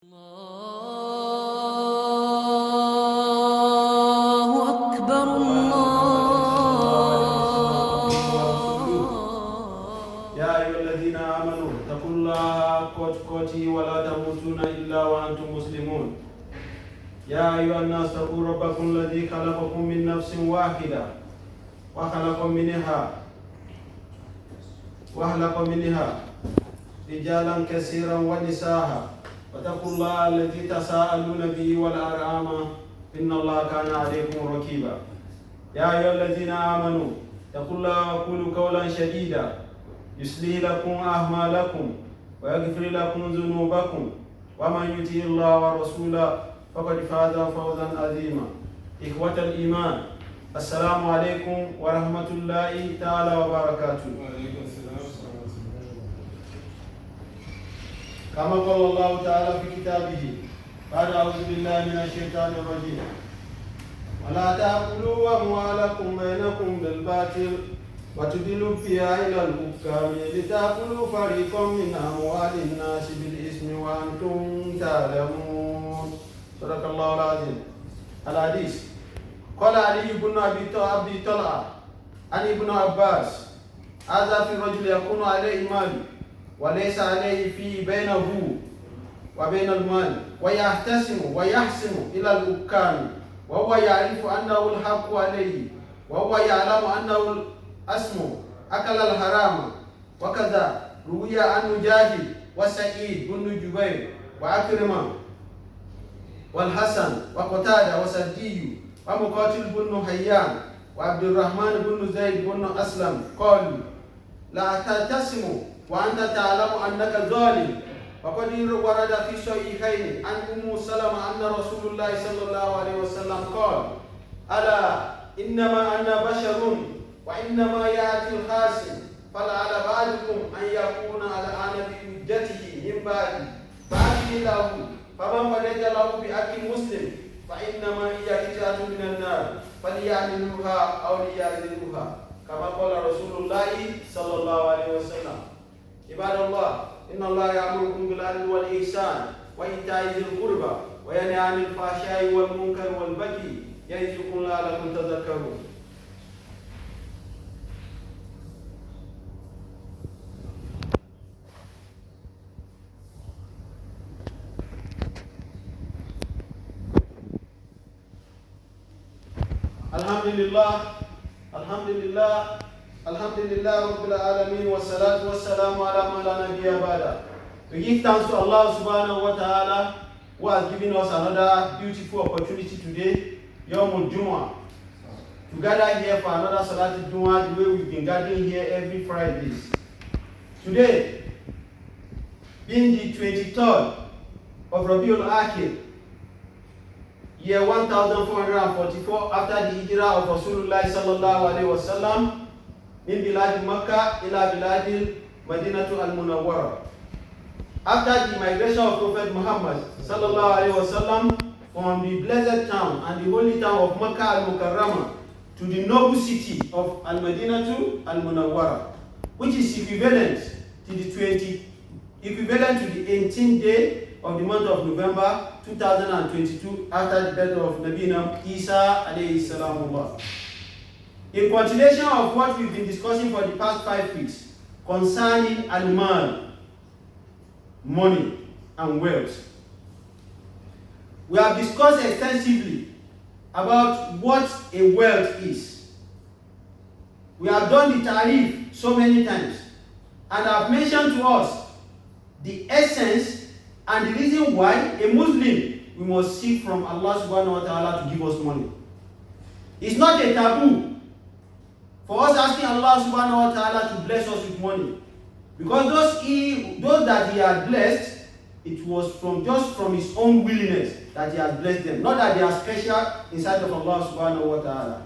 الله أكبر الله. يا أيها الذين آمنوا اتقوا الله حق تقاته ولا تموتن إلا وأنتم مسلمون. يا أيها الناس اتقوا ربكم الذي خلقكم من نفس واحدة وخلق منها رجالا كثيرا ونساء واتقوا الله الذي تساءلون به والأرحام إن الله كان عليكم رقيبا. يا أيها الذين آمنوا اتقوا الله وقولوا قولا سديدا يصلح لكم أعمالكم ويغفر لكم ذنوبكم ومن يطع الله ورسوله فقد فاز فوزا عظيما. إخوة الإيمان، السلام عليكم ورحمة الله تعالى وبركاته. كما قال الله تعالى في كتابه بعد أعوذ بالله من الشيطان الرجيم: ولا تأكلوا أموالكم بينكم بالباطل وتدلوا بها إلى الحكام لتأكلوا فريقا من أموال الناس بالإثم وأنتم تعلمون. صدق الله العظيم. الحديث: قال علي بن أبي طلحة عن ابن عباس: هذا في الرجل يكون عليه مال وليس عليه فيه بينه وبين المال ويحسن إلى الحكام وهو يعرف أنه الحق عليه وهو يعلم أنه الأثم أكل الحرام. وكذا روي عن مجاهد وسعيد بن جبير وعكرمة والحسن وقتادة وسدي ومقاتل بن حيان وعبد الرحمن بن زيد بن أسلم قالوا: لا تتسموا وأنت تعلم أنك ظالم. وقد ورد في صحيحين عن أم سلمة أن رسول الله صلى الله عليه وسلم قال: ألا إنما أنا بشر وإنما يأتي الحاسم فلعل بعضكم أن يكون على بحجته من بعدي فأكل له فمن ولد له بأكل مسلم فإنما هي قطعة من النار فليعملوها أو ليعملوها كما قال رسول الله صلى الله عليه وسلم. عباد الله، إن الله يأمركم بالعدل والإحسان وإيتاء ذي القربى وينهى عن الفحشاء والمنكر والبغي يعظكم لعلكم تذكرون. الحمد لله رب العالمين والصلاة والسلام على من لا نبي بعده. We give thanks to Allah subhanahu wa ta'ala who has given us another beautiful opportunity today, Yawmul Jumu'ah, to gather here for another Salatul Jumu'ah the way we've been gathering here every Fridays. Today, being the 23rd of Rabiul Akhir, year 1444 after the hijrah of Rasulullah sallallahu alaihi wasallam min bilad Makkah ila bilad Madinatu al-Munawwara. After the migration of Prophet Muhammad sallallahu alaihi wasallam from the blessed town and the holy town of Makkah al-Mukarramah to the noble city of al-Madinatu al-Munawwara, which is equivalent to the 18th day of the month of November 2022 after the birth of Nabina Isa alayhi salamullah. In continuation of what we've been discussing for the past 5 weeks concerning al-mal, money and wealth, we have discussed extensively about what a wealth is. We have done the tarif so many times and I have mentioned to us the essence and the reason why a Muslim, we must seek from Allah subhanahu wa ta'ala to give us money. It's not a taboo for us asking Allah subhanahu wa ta'ala to bless us with money. Because those that He had blessed, it was just from His own willingness that He has blessed them. Not that they are special inside of Allah subhanahu wa ta'ala.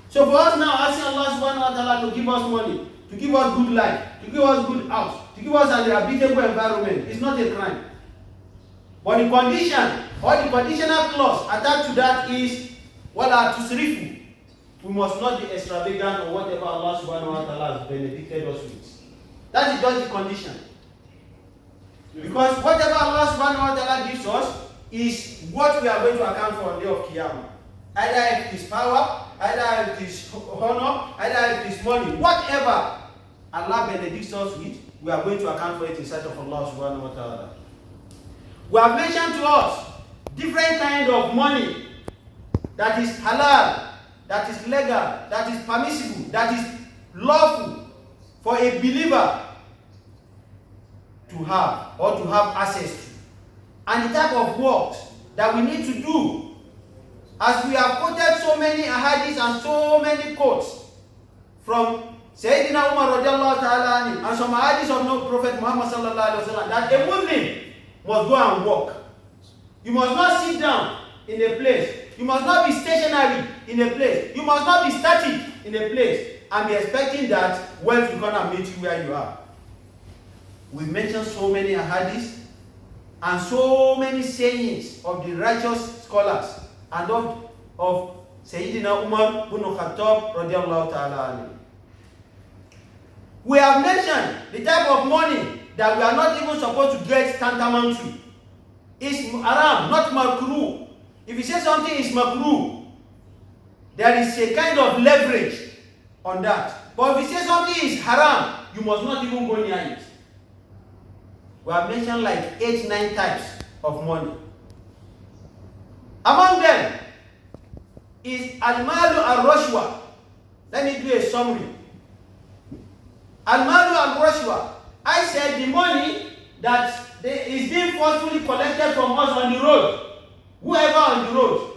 So for us now asking Allah subhanahu wa ta'ala to give us money, to give us good life, to give us good house, to give us an habitable environment, is not a crime. But the condition or the conditional clause attached to that is wala tusrifu. We must not be extravagant or whatever Allah subhanahu wa ta'ala has benefited us with. That is just the condition. Because whatever Allah subhanahu wa ta'ala gives us is what we are going to account for on the day of Qiyamah. Either it is power, either it is honor, either it is money, whatever Allah benedicts us with, we are going to account for it in sight of Allah subhanahu wa ta'ala. We have mentioned to us different kinds of money that is halal, that is legal, that is permissible, that is lawful for a believer to have or to have access to, and the type of works that we need to do. As we have quoted so many ahadith and so many quotes from Sayyidina Umar radiallahu ta'ala anhu and some ahadith of no Prophet Muhammad sallallahu alaihi wasallam, that a Muslim must go and work. You must not sit down in a place. You must not be stationary in a place. You must not be static in a place and be expecting that wealth will come and meet you where you are. We mentioned so many ahadiths and so many sayings of the righteous scholars and of Sayyidina Umar ibn Khattab radiallahu ta'ala anhu. We have mentioned the type of money that we are not even supposed to get tantamount to. It's haram, not makruh. If you say something is makruh, there is a kind of leverage on that. But if you say something is haram, you must not even go near it. We have mentioned like 8-9 types of money. Among them is al-malu al-rashwa. Let me do a summary. Al-malu al-rashwa. I said the money that is being forcefully collected from us on the road. Whoever on the road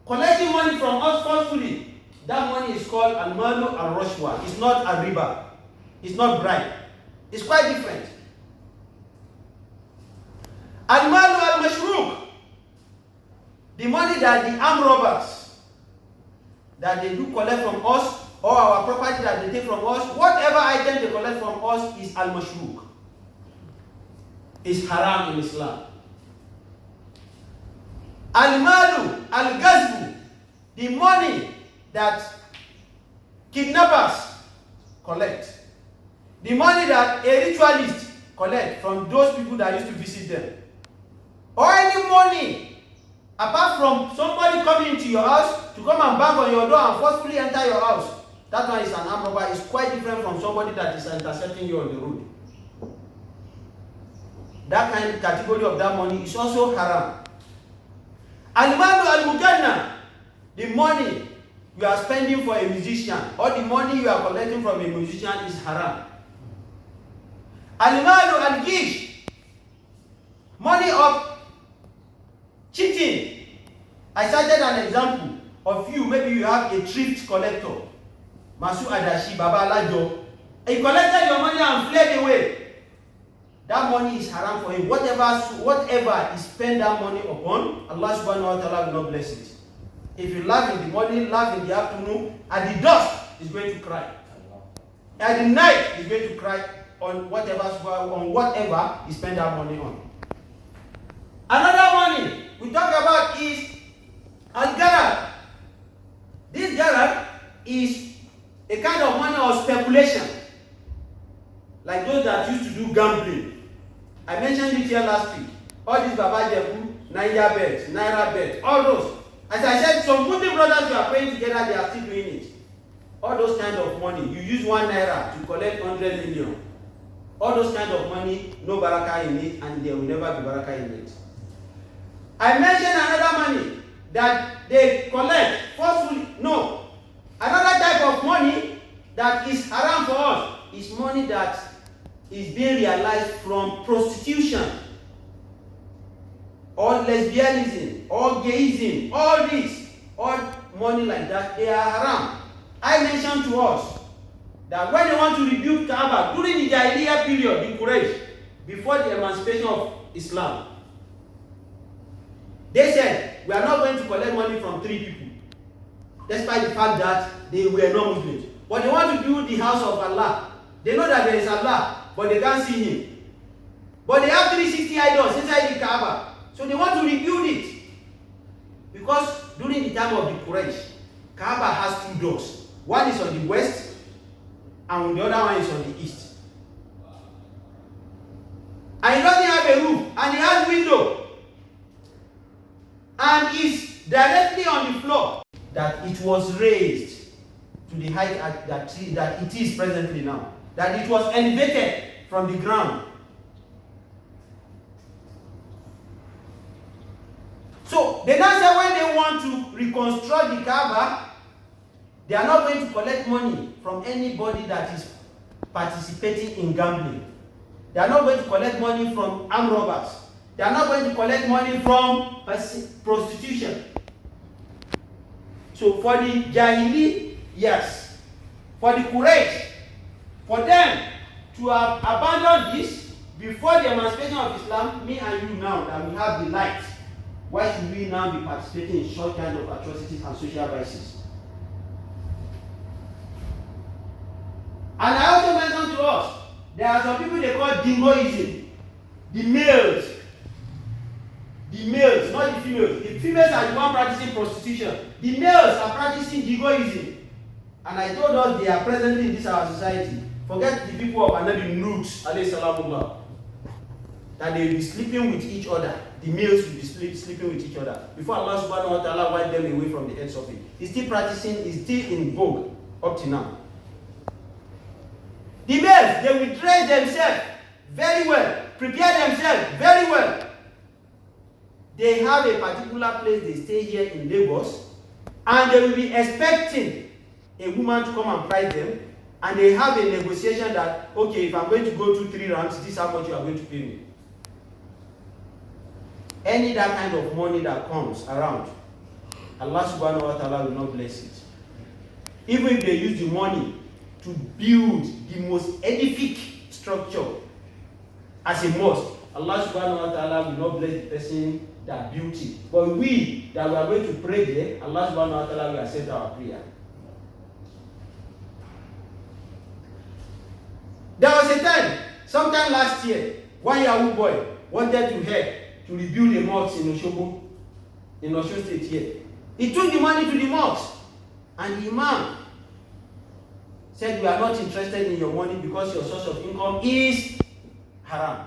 collecting money from us forcefully, that money is called al-malu al-rashwa. It's not a riba. It's not bribe. It's quite different. Al-malu al-mashruk. The money that the armed robbers that they do collect from us, or our property that they take from us, whatever item they collect from us is al-mashruk. Is haram in Islam. Al-malu al-ghazbu. The money that kidnappers collect. The money that a ritualist collect from those people that used to visit them. Or any money apart from somebody coming into your house to come and bang on your door and forcefully enter your house. That one is an armed robber. It's quite different from somebody that is intercepting you on the road. That kind of category of that money is also haram. Al-malu al-muganna. The money you are spending for a musician or the money you are collecting from a musician is haram. Al-malu al-gish. Money of cheating. I cited an example of you. Maybe you have a thrift collector. Masu Adashi, Baba Alajo. He collected your money and fled away. That money is haram for him. Whatever he spent that money upon, Allah subhanahu wa ta'ala will not bless it. If you laugh in the morning, laugh in the afternoon, at the dusk, he's going to cry. At the night, he's going to cry on whatever he spent that money on. Another money we talk about is al-garad. This garad is a kind of money of speculation, like those that used to do gambling. I mentioned it here last week. All these Baba Jebu, Naira bet, Naira bet, all those. As I said, some Muslim brothers who are praying together, they are still doing it. All those kind of money, you use 1 naira to collect 100 million. All those kind of money, no barakah in it, and there will never be barakah in it. I mentioned another money that they collect forcefully. No. Another type of money that is haram for us is money that is being realized from prostitution or lesbianism or gayism. All this, all money like that, they are haram. I mentioned to us that when they want to rebuke Kaaba during the Jahiliyyah period in Quraysh, before the emancipation of Islam, they said, we are not going to collect money from 3 people, despite the fact that they were not Muslims. But they want to build the house of Allah. They know that there is Allah, but they can't see Him. But they have 360 idols inside the Kaaba. So they want to rebuild it. Because during the time of the Quraysh, Kaaba has 2 doors. One is on the west, and the other one is on the east. and it has window, and is directly on the floor, that it was raised to the height that it is presently now, that it was elevated from the ground. So they now say when they want to reconstruct the Kaaba, they are not going to collect money from anybody that is participating in gambling. They are not going to collect money from armed robbers. They are not going to collect money from prostitution. So for the Jahili, yes. For the Quraysh, for them to have abandoned this before the emancipation of Islam, me and you now that we have the light, why should we now be participating in such kind of atrocities and social vices? And I also mentioned to us, there are some people they call dingoism. The males, not the females. The females are the one practicing prostitution. The males are practicing dingoism. And I told us they are presently in this our society. Forget the people of Anabi Nuh, alayhi salamullah, that they will be sleeping with each other. The males will be sleeping with each other. Before Allah subhanahu wa ta'ala wiped them away from the earth of it. It's still practicing, it's still in vogue up to now. The males, they will dress themselves very well, prepare themselves very well. They have a particular place they stay here in Lagos, and they will be expecting a woman to come and price them, and they have a negotiation that, okay, if I'm going to go 2-3 rounds, this is how much you are going to pay me. Any that kind of money that comes around, Allah subhanahu wa ta'ala will not bless it. Even if they use the money to build the most edific structure as a mosque, Allah subhanahu wa ta'ala will not bless the person that built it. But we that we are going to pray there, Allah subhanahu wa ta'ala will accept our prayer. There was a time, sometime last year, one Yahoo boy wanted to help to rebuild a mosque in Oshobo, in Osho State here. He took the money to the mosque, and the imam said, we are not interested in your money because your source of income is haram.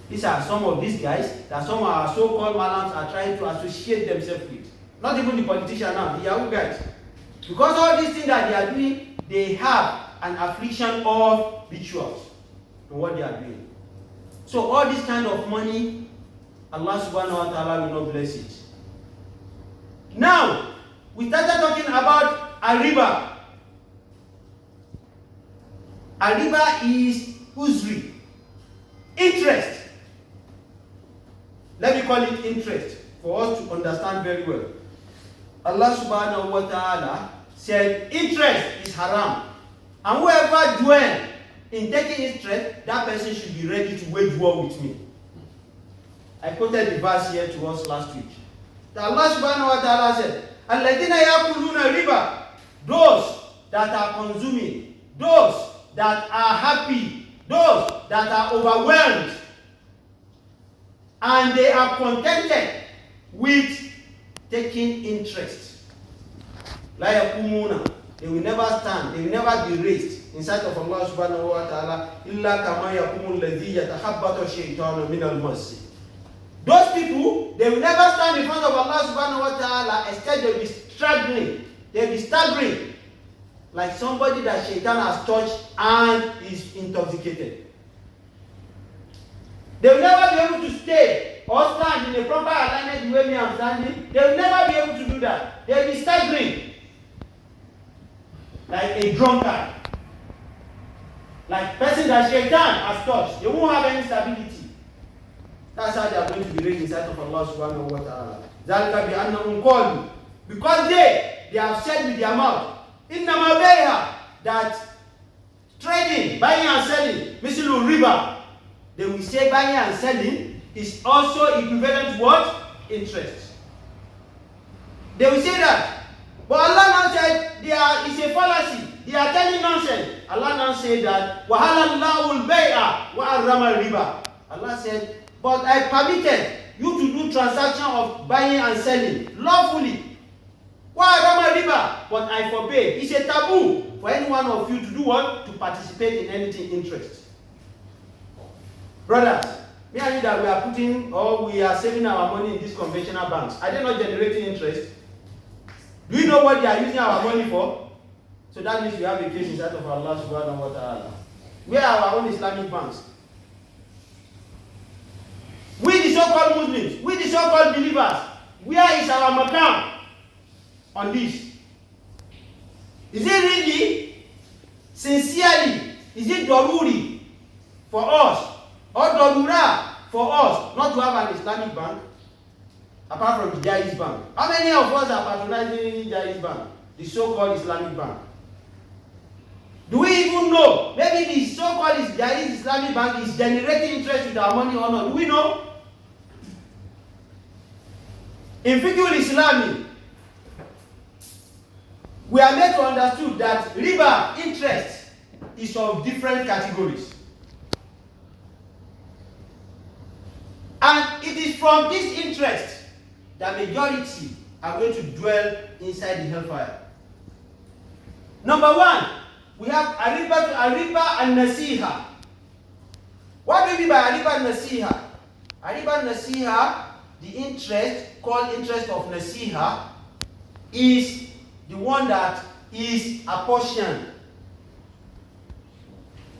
These are some of these guys that some of our so-called malams are trying to associate themselves with. Not even the politicians now, the Yahoo guys. Because all these things that they are doing, they have an affliction of rituals in what they are doing. So all this kind of money, Allah subhanahu wa ta'ala will not bless it. Now, we started talking about Ariba. Ariba is Uzri. Interest. Let me call it interest for us to understand very well. Allah subhanahu wa ta'ala said interest is haram. And whoever dwell in taking interest, that person should be ready to wage war with me. I quoted the verse here to us last week. That Allah subhanahu wa ta'ala said, Alladina yakuluna riba, those that are consuming, those that are happy, those that are overwhelmed, and they are contented with taking interest. La yakumuna, they will never stand, they will never be raised in sight of Allah subhanahu wa ta'ala, illa kama yakumul ladhi yatahabbatu shaytanu min al-masjid. Those people, they will never stand in front of Allah subhanahu wa ta'ala except they will be struggling, they will be staggering, like somebody that shaitan has touched and is intoxicated. They will never be able to stay or stand in a proper alignment the way me I'm standing. They will never be able to do that. They will be staggering, like a drunkard, like person that shaitan has touched. They won't have any stability. That's how they are going to be raised in sight of Allah subhanahu wa ta'ala. Because they have said with their mouth, innama bayha, that trading, buying and selling, mislu riba. They will say buying and selling is also equivalent to what? Interest. They will say that. But Allah now said it's a fallacy. They are telling nonsense. Allah now said that وَحَلَ اللَّهُ الْبَيْعَ وَأَرَّمَ الرِّبَى. Allah said, but I permitted you to do transaction of buying and selling lawfully. وَأَرَّمَ الرِّبَى. But I forbade. It's a taboo for any one of you to do what? To participate in anything interest. Brothers, me and you that we are putting or we are saving our money in these conventional banks, are they not generating interest? Do you know what they are using our money for? So that means we have a case inside of Allah subhanahu wa ta'ala. Where are our own Islamic banks? We the so-called Muslims, we the so-called believers, where is our makam on this? Is it really, sincerely, is it daruri for us, or darura for us not to have an Islamic bank, apart from the Jaiz Bank? How many of us are patronizing Jaiz Bank, the so-called Islamic bank? Do we even know? Maybe the so-called Jaiz Islamic Bank is generating interest with our money or not? Do we know? In Fiqh Islami, we are made to understand that riba, interest, is of different categories. And it is from this interest that majority are going to dwell inside the hellfire. Number one, we have Ariba and Nasiha. What do we mean by Ariba and Nasiha? Ariba and Nasiha, the interest, called interest of Nasiha, is the one that is apportioned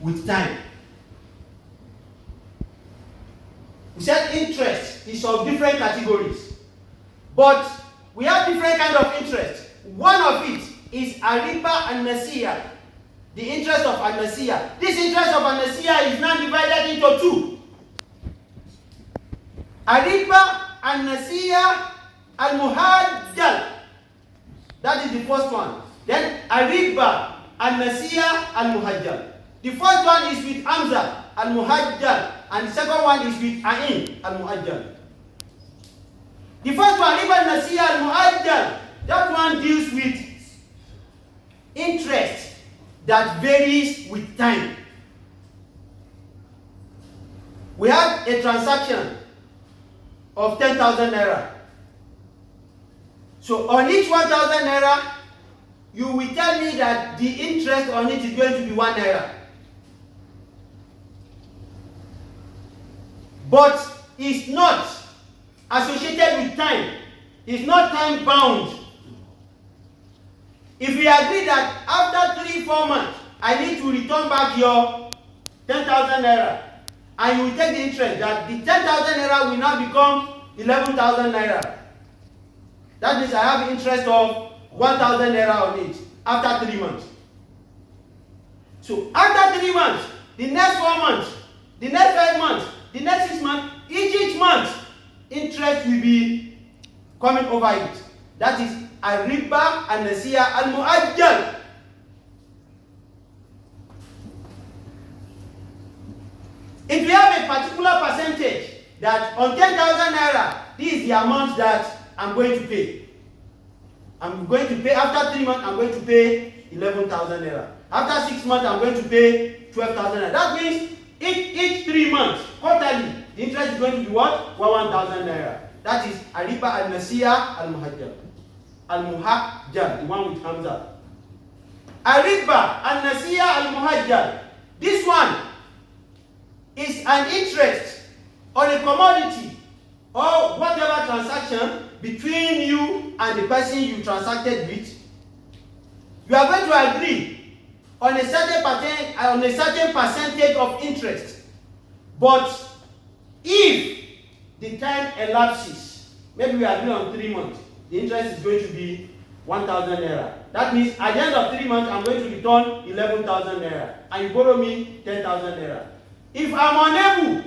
with time. We said interest is of different categories, but we have different kind of interest. One of it is Ariba and Nasiha, the interest of An-Nasiha. This interest of An-Nasiha is now divided into two. Ariba and Nasiha al-Muhajjal. That is the first one. Then Ariba and Nasiha al-Muhajjal. The first one is with Hamza al-Muhajjal, and the second one is with Ain al-Muhajjal. The first one, Ariba and Nasiha al-Muhajjal, that one deals with interest that varies with time. We have a transaction of 10,000 naira. So on each 1,000 naira, you will tell me that the interest on it is going to be 1 naira. But it's not associated with time. It's not time bound. If we agree that after 3-4 months, I need to return back your 10,000 naira, and you will take the interest, that the 10,000 naira will now become 11,000 naira. That means I have interest of 1,000 naira on it after 3 months. So after 3 months, the next 4 months, the next 5 months, the next 6 months, each month, interest will be coming over it. That is Ariba and Nasiha al-Mu'ajjal. If we have a particular percentage that on 10,000 naira, this is the amount that I'm going to pay. I'm going to pay after 3 months, I'm going to pay 11,000 naira. After 6 months, I'm going to pay 12,000 naira. That means each 3 months, quarterly, the interest is going to be what? 1,000 naira. That is Ariba and Nasiha al-Muhajjal. Al-Muhajjal, the one with Hamza. Ariba and Nasiha al-Muhajjal. This one is an interest on a commodity or whatever transaction between you and the person you transacted with. You are going to agree on a certain percentage of interest. But if the time elapses, maybe we agree on 3 months, the interest is going to be 1,000 naira. That means at the end of 3 months, I'm going to return 11,000 naira, and you borrow me 10,000 naira. If I'm unable,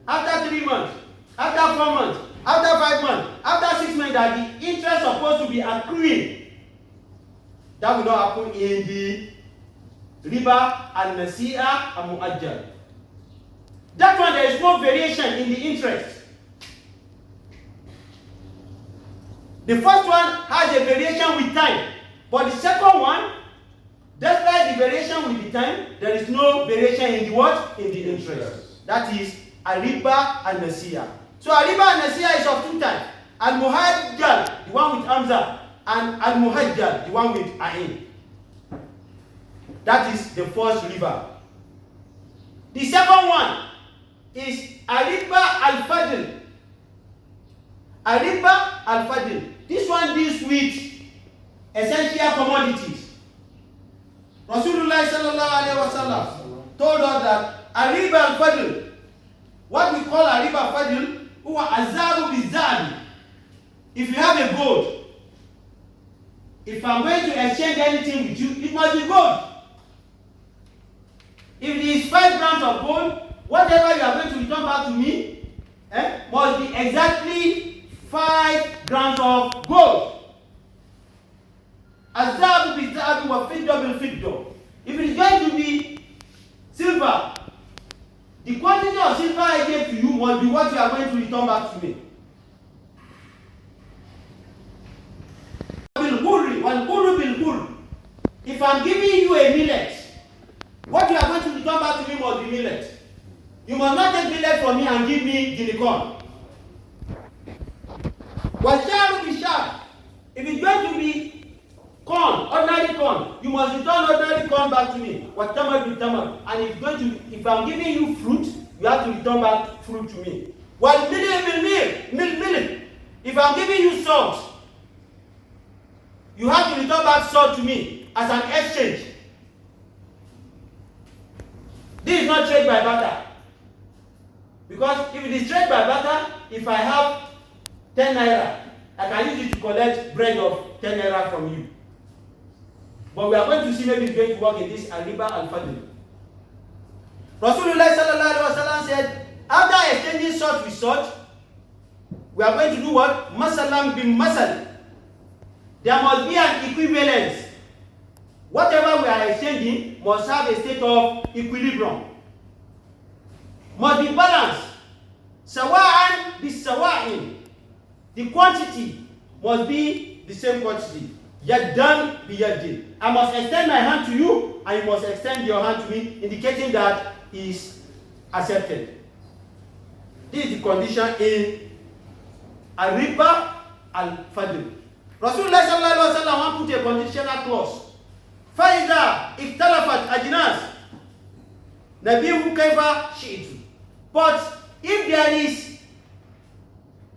after 3 months, after 4 months, after 5 months, after 6 months, that the interest supposed to be accruing, that will not happen in the riba and Nasiha and Mu'ajjal. That one, there is no variation in the interest. The first one has a variation with time, but the second one, despite the variation with the time, there is no variation in the what? In the interest. Yes. That is Ariba and Nasiha. So Ariba and Nasiha is of two types. Al-Muhajjal, the one with Hamza, and Al-Muhajjal, the one with Ain. That is the first riba. The second one is Ariba al-Fadl. Ariba al-Fadl. This one deals with essential commodities. Rasulullah sallallahu alaihi wasallam told us that Ariba al-Fadl, what we call Ariba al-Fadl, huwa azabu bizabi. If you have a gold, if I'm going to exchange anything with you, it must be gold. If it is 5 grams of gold, whatever you are going to return back to me must be exactly 5 grams of gold. Azabu bizabi wa fidda bil fidda. If it is going to be silver, the quantity of silver I gave to you must be what you are going to return back to me. If I'm giving you a millet, what you are going to return back to me must be millet. You must not take millet from me and give me guinea corn. If it's going to be corn, ordinary corn, you must return ordinary corn back to me. And if I'm giving you fruit, you have to return back fruit to me. If I'm giving you salt, you have to return back salt to me as an exchange. This is not trade by barter. Because if it is trade by barter, if I have 10 naira, I can use it to collect bread of 10 naira from you. But we are going to see maybe it's going to work in this Ariba al-Fadl. Rasulullah sallallahu alaihi wasallam said, after exchanging salt with salt, we are going to do what? Masalam bin masal. There must be an equivalence. Whatever we are exchanging must have a state of equilibrium. Must be balanced. Sawa'an bisawa'in. The quantity must be the same quantity. Yaddan biyadin. I must extend my hand to you, and you must extend your hand to me, indicating that is accepted. This is the condition in Ariba al-Fadl. Rasulullah sallallahu alaihi wasallam put a conditional clause. Faida iktalafat ajnas nabihu kaifa shi'tu. But if there is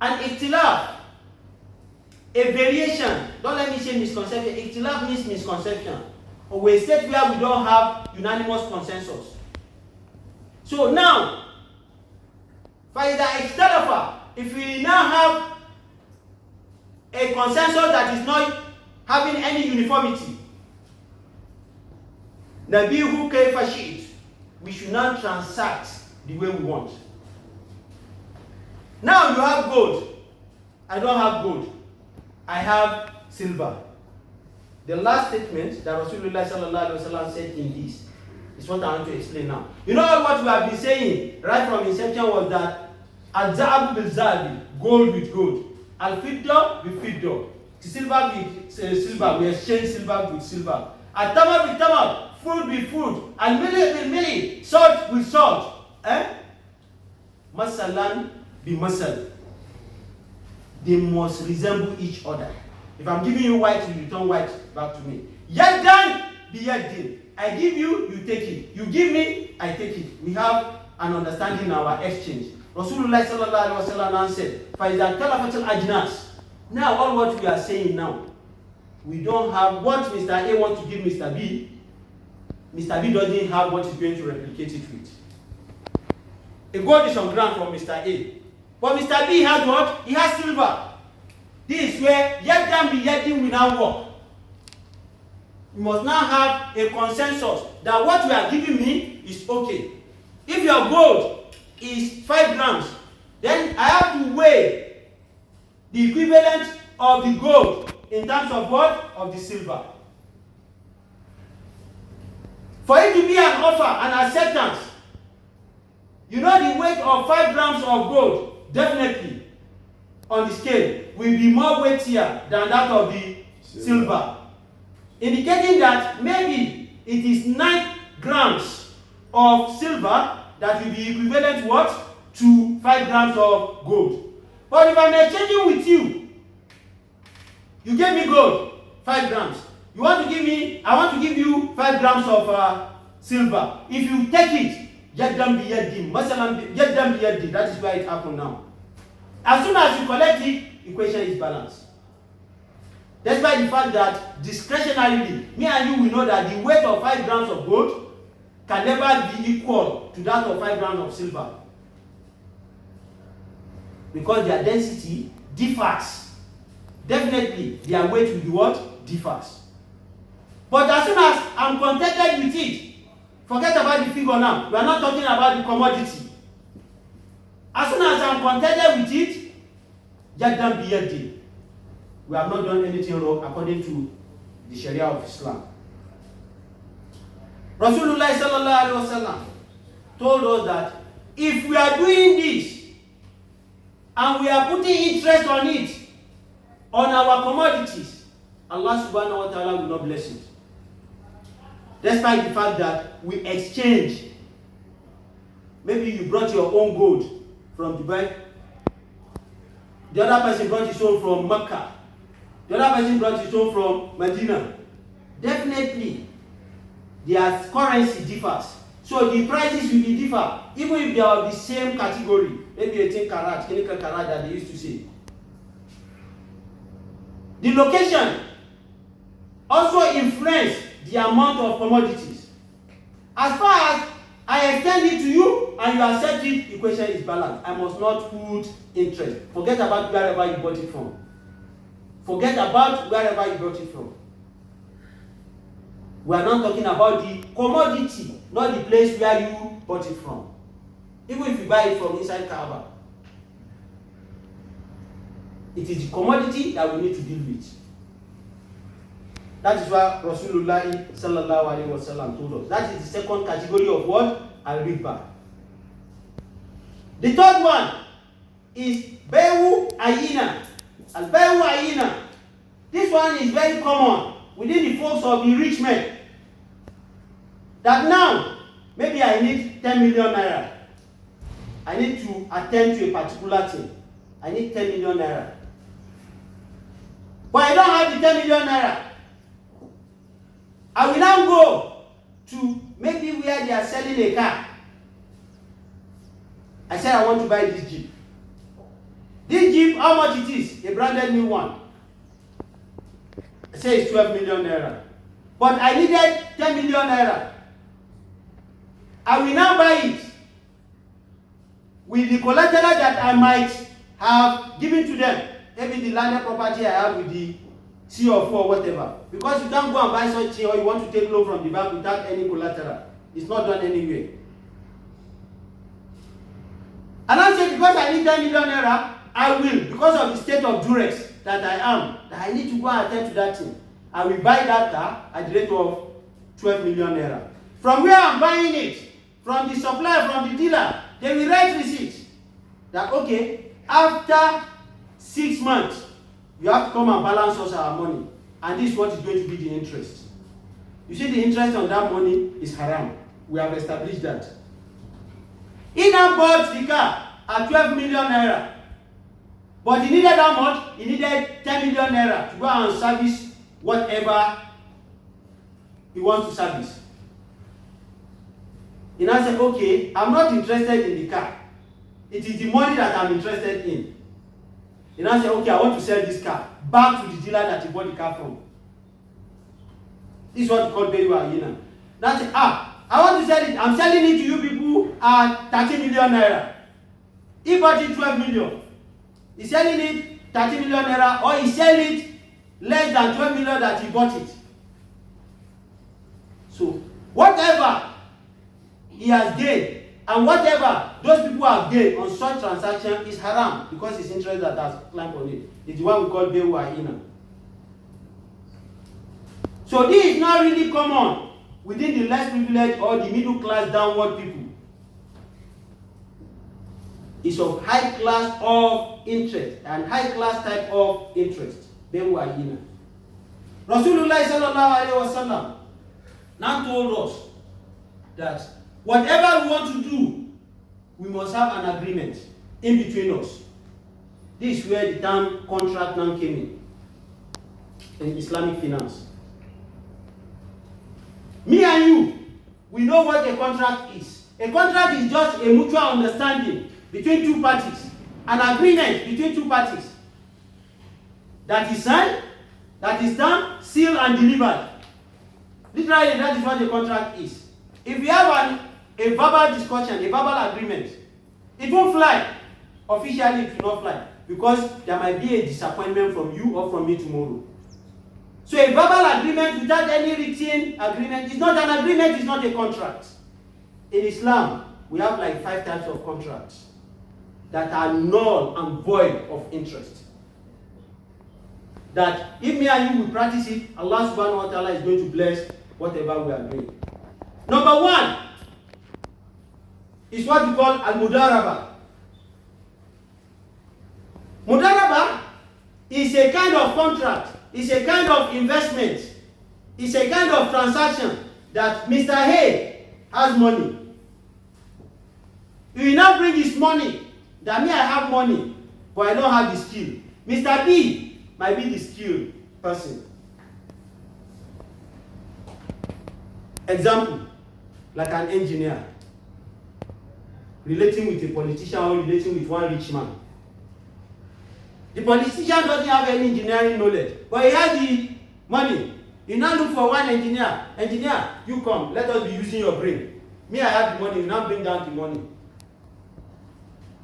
an ikhtilaf, a variation, don't let me say misconception. Ikhtilaf means misconception. Or a state where we don't have unanimous consensus. So now, faida ikhtalafa, if we now have a consensus that is not having any uniformity, nabihu kaifa shi'tu, we should not transact the way we want. Now you have gold. I don't have gold. I have silver. The last statement that Rasulullah sallallahu alaihi wasallam said in this is what I want to explain now. You know what we have been saying right from inception was that al-za'ab bil-zabi, gold with gold, al-fidda with fidda, silver with silver, we exchange silver with silver, al-tamar with tamar, food with food, al-mili with mili, salt with salt. Masalan bi masal. They must resemble each other. If I'm giving you white, you return white back to me. Yaddan bi yaddin. I give you, you take it. You give me, I take it. We have an understanding in our exchange. Rasulullah sallallahu alaihi wasallam said, "Faizan talafatul ajnas." Now, all what we are saying now, we don't have what Mr. A wants to give Mr. B. Mr. B doesn't have what he's going to replicate it with. A gold is on ground from Mr. A. But Mr. B has what? He has silver. This is where yaddan bi yaddin will now work. We must now have a consensus that what you are giving me is okay. If your gold is 5 grams, then I have to weigh the equivalent of the gold in terms of what? Of the silver. For it to be an offer, an acceptance, you know the weight of 5 grams of gold definitely on the scale will be more weightier than that of the silver, indicating that maybe it is 9 grams of silver that will be equivalent to what? To 5 grams of gold. But if I'm exchanging with you, you gave me gold, 5 grams. I want to give you 5 grams of silver. If you take it, Yadan biyadi, masalan yadan biyadi. That is why it happened now. As soon as you collect it, equation is balanced. Despite the fact that discretionarily, me and you will know that the weight of 5 grams of gold can never be equal to that of 5 grams of silver. Because their density differs. Definitely, their weight will be what? Differs. But as soon as I'm contented with it, forget about the figure now. We are not talking about the commodity. As soon as I'm contented with it, Yadan biyadi. We have not done anything wrong according to the Sharia of Islam. Rasulullah sallallahu alaihi wasallam told us that if we are doing this and we are putting interest on it, on our commodities, Allah subhanahu wa ta'ala will not bless it. Despite the fact that we exchange. Maybe you brought your own gold from Dubai. The other person brought his own from Mecca. The other person brought his own from Medina. Definitely, their currency differs. So the prices will be different, even if they are of the same category. Maybe 18 karat, chemical karat that they used to say. The location also influences the amount of commodities. As far as I extend it to you and you accept it, equation is balanced. I must not put interest. Forget about wherever you bought it from. Forget about wherever you bought it from. We are not talking about the commodity, not the place where you bought it from. Even if you buy it from inside Kaaba. It is the commodity that we need to deal with. That is why Rasulullah sallallahu alaihi wasallam told us. That is the second category of what? Al-riba. The third one is Bayu Ayina. Al-Bayu Ayina. This one is very common within the folks of the rich men. That now, maybe I need 10 million naira. I need to attend to a particular thing. I need 10 million naira. But I don't have the 10 million naira. I will now go to maybe where they are selling a car. I said I want to buy this Jeep. This Jeep, how much it is? A branded new one. I say it's 12 million naira. But I needed 10 million naira. I will now buy it with the collateral that I might have given to them. Maybe the landed property I have with the C or 4 or whatever. Because you can't go and buy such thing or you want to take loan from the bank without any collateral. It's not done anywhere. And I say because I need 10 million naira, I will, because of the state of duress that I am, that I need to go and attend to that thing. I will buy that car at the rate of 12 million naira. From where I'm buying it, from the supplier, from the dealer, they will write receipt that okay, after 6 months, you have to come and balance us our money. And this is what is going to be the interest. You see, the interest on that money is haram. We have established that. He now bought the car at 12 million naira. But he needed how much? He needed 10 million naira to go and service whatever he wants to service. He now said, okay, I'm not interested in the car. It is the money that I'm interested in. He now said, okay, I want to sell this car back to the dealer that he bought the car from. This is what we call Bayu Ayina. Now say, I want to sell it. I'm selling it to you people at 30 million naira. He bought it 12 million. He's selling it 30 million naira, or he selling it less than 12 million that he bought it. So, whatever he has gained and whatever those people have gained on such transaction is haram because it's interest that has climbed on it. It's the one we call Bayu Ayina. So this is not really common within the less privileged or the middle class downward people. It's of high class of interest and high class type of interest. Bayu Ayina. Rasulullah sallallahu alaihi wasallam now told us that whatever we want to do, we must have an agreement in between us. This is where the term contract now came in Islamic finance. Me and you, we know what a contract is. A contract is just a mutual understanding between two parties, an agreement between two parties that is signed, that is done, sealed, and delivered. Literally, that is what a contract is. If you have a verbal discussion, a verbal agreement, it won't fly. Officially, it will not fly because there might be a disappointment from you or from me tomorrow. So a verbal agreement without any written agreement is not an agreement, it's not a contract. In Islam, we have like 5 types of contracts that are null and void of interest. That if me and you will practice it, Allah subhanahu wa ta'ala is going to bless whatever we are doing. Number 1 is what we call al-mudaraba. Mudaraba is a kind of contract, is a kind of investment, is a kind of transaction that Mr. A has money. He will now bring his money. That me, I have money, but I don't have the skill. Mr. B might be the skilled person. Example, like an engineer relating with a politician or relating with one rich man. The politician doesn't have any engineering knowledge, but he has the money. You now look for one engineer. Engineer, you come, let us be using your brain. Me, I have the money, you now bring down the money.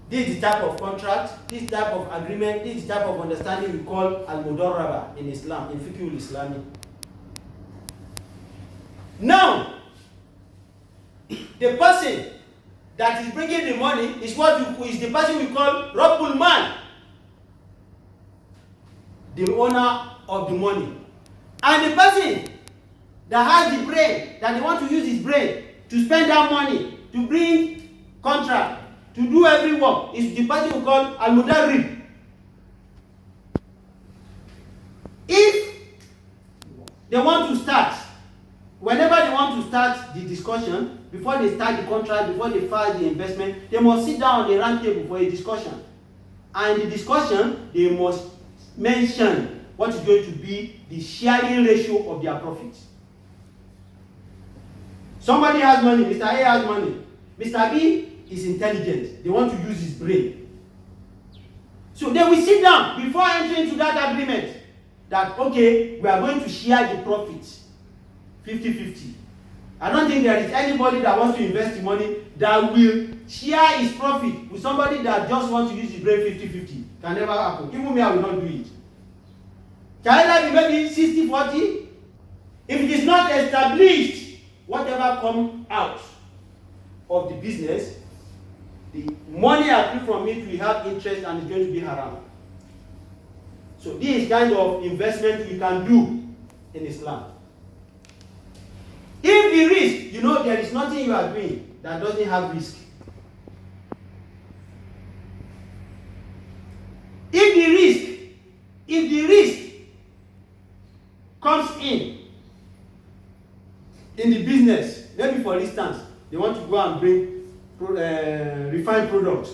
This is the type of contract, this type of agreement, this is the type of understanding we call al-mudaraba in Islam, in fiqh al-Islami. Now, the person that is bringing the money is is the person we call Rabbul Man, the owner of the money. And the person that has the brain, that they want to use his brain to spend that money, to bring contract, to do every work, is the person we call al-mudarrib. If they want to start, whenever they want to start the discussion, before they start the contract, before they file the investment, they must sit down on the round table for a discussion. And in the discussion, they must mention what is going to be the sharing ratio of their profits. Somebody has money, Mr. A has money. Mr. B is intelligent. They want to use his brain. So they will sit down before entering into that agreement that, okay, we are going to share the profits 50-50. I don't think there is anybody that wants to invest the money that will share his profit with somebody that just wants to use his brain 50-50. Can never happen. Even me, I will not do it. Can either be maybe 60-40? If it is not established, whatever comes out of the business, the money accrued from it will have interest and is going to be haram. So this is kind of investment we can do in Islam. If the risk, there is nothing you are doing that doesn't have risk. If the risk comes in the business, maybe for instance, they want to go and bring refined products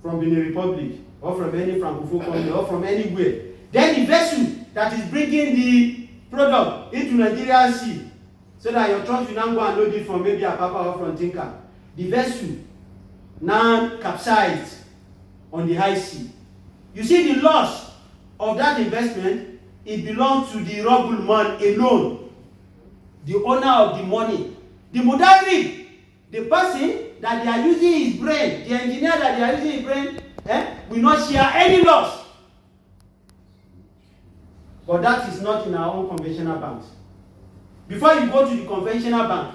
from Benin Republic or from any Francophone country or from anywhere. Then the vessel that is bringing the product into Nigerian sea, so that your truck will now go and load it from maybe Apapa or from Tinka. The vessel now capsized on the high sea. You see the loss of that investment, it belongs to the Rabbul Man alone, the owner of the money. The mudarrib, the person that they are using his brain, the engineer that they are using his brain, will not share any loss. But that is not in our own conventional banks. Before you go to the conventional bank,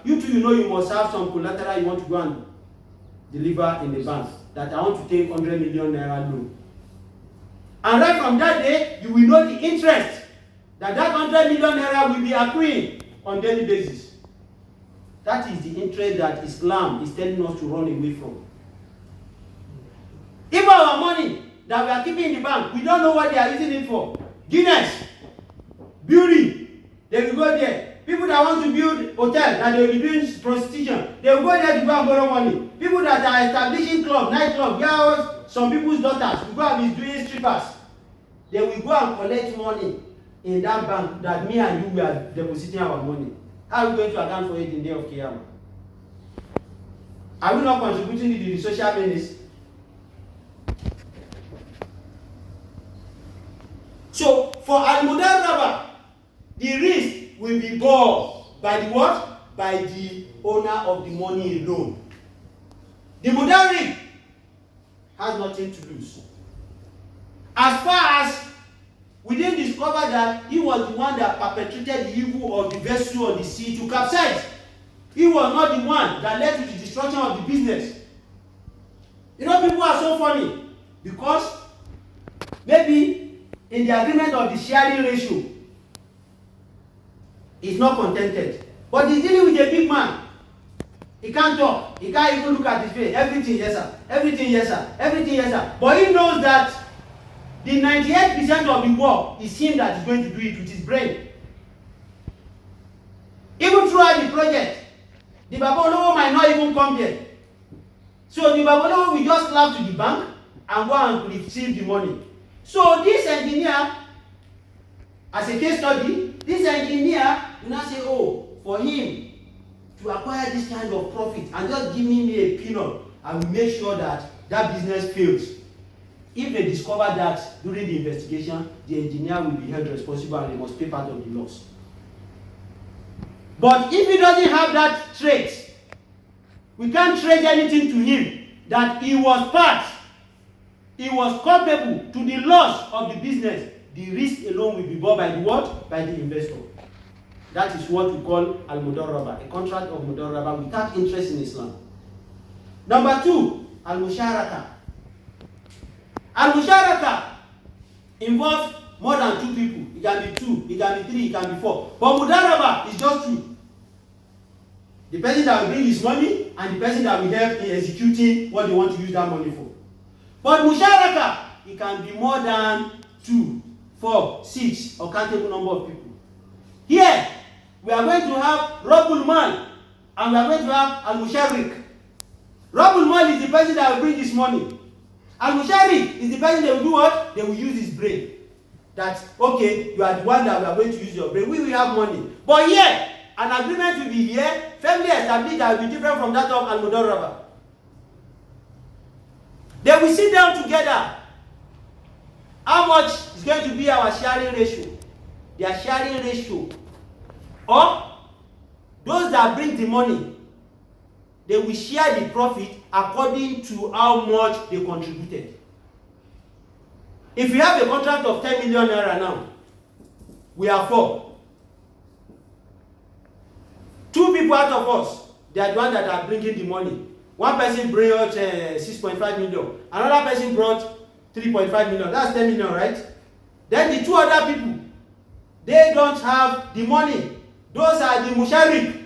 you too, you must have some collateral you want to go and deliver in the bank. That I want to take 100 million naira loan. And right from that day, you will know the interest that 100 million naira will be accruing on daily basis. That is the interest that Islam is telling us to run away from. Even our money that we are keeping in the bank, we don't know what they are using it for. Guinness, beauty, they will go there. People that want to build hotel, that they will be doing prostitution, they will go there to go and borrow money. People that are establishing club, nightclub, where some people's daughters will go and be doing strippers, they will go and collect money in that bank that me and you were depositing our money. How are we going to account for it in the day of Qiyamah? Are we not contributing to the social menace? So for al-mudarraba, the risk will be borne by the what? By the owner of the money alone. The mudarrib has nothing to lose. As far as we didn't discover that he was the one that perpetrated the evil of the vessel on the sea to capsize. He was not the one that led to the destruction of the business. You know, people are so funny because maybe in the agreement of the sharing ratio, he's not contented. But he's dealing with a big man. He can't talk. He can't even look at his face. Everything, yes, sir. Everything, yes, sir. Everything, yes, sir. But he knows that the 98% of the work is him that is going to do it with his brain. Even throughout the project, the Babalowo might not even come there. So the Babalowo will just clap to the bank and go and receive the money. So this engineer, as a case study, this engineer will now say, oh, for him to acquire this kind of profit and just giving me a peanut, I will make sure that that business fails. If they discover that during the investigation, the engineer will be held responsible and he must pay part of the loss. But if he doesn't have that trait, we can't trade anything to him that he was part, he was culpable to the loss of the business. The risk alone will be borne by the what? By the investor. That is what we call al-mudarraba, a contract of mudarraba without interest in Islam. Number 2, al-musharaka. Al-musharaka involves more than 2 people. It can be 2, it can be 3, it can be 4. But mudarraba is just 2. The person that will bring his money and the person that will help in executing what they want to use that money for. But musharaka, it can be more than 2, 4, 6, or countable number of people. Here, we are going to have Rabbul Mal and we are going to have Al-Musharrik. Rabbul Mal is the person that will bring his money. Al-Musharrik is the person that will do what? They will use his brain. That, okay, you are the one that we are going to use your brain. We will have money. But here, an agreement will be here, firmly established, that will be different from that of Al-Mudarraba. They will sit down together. How much is going to be our sharing ratio? Their sharing ratio. Or those that bring the money, they will share the profit according to how much they contributed. If we have a contract of 10 million naira now, we are 4. 2 people out of us, they are the ones that are bringing the money. One person brought 6.5 million. Another person brought 3.5 million. That's 10 million, right? Then the 2 other people, they don't have the money. Those are the musharrik.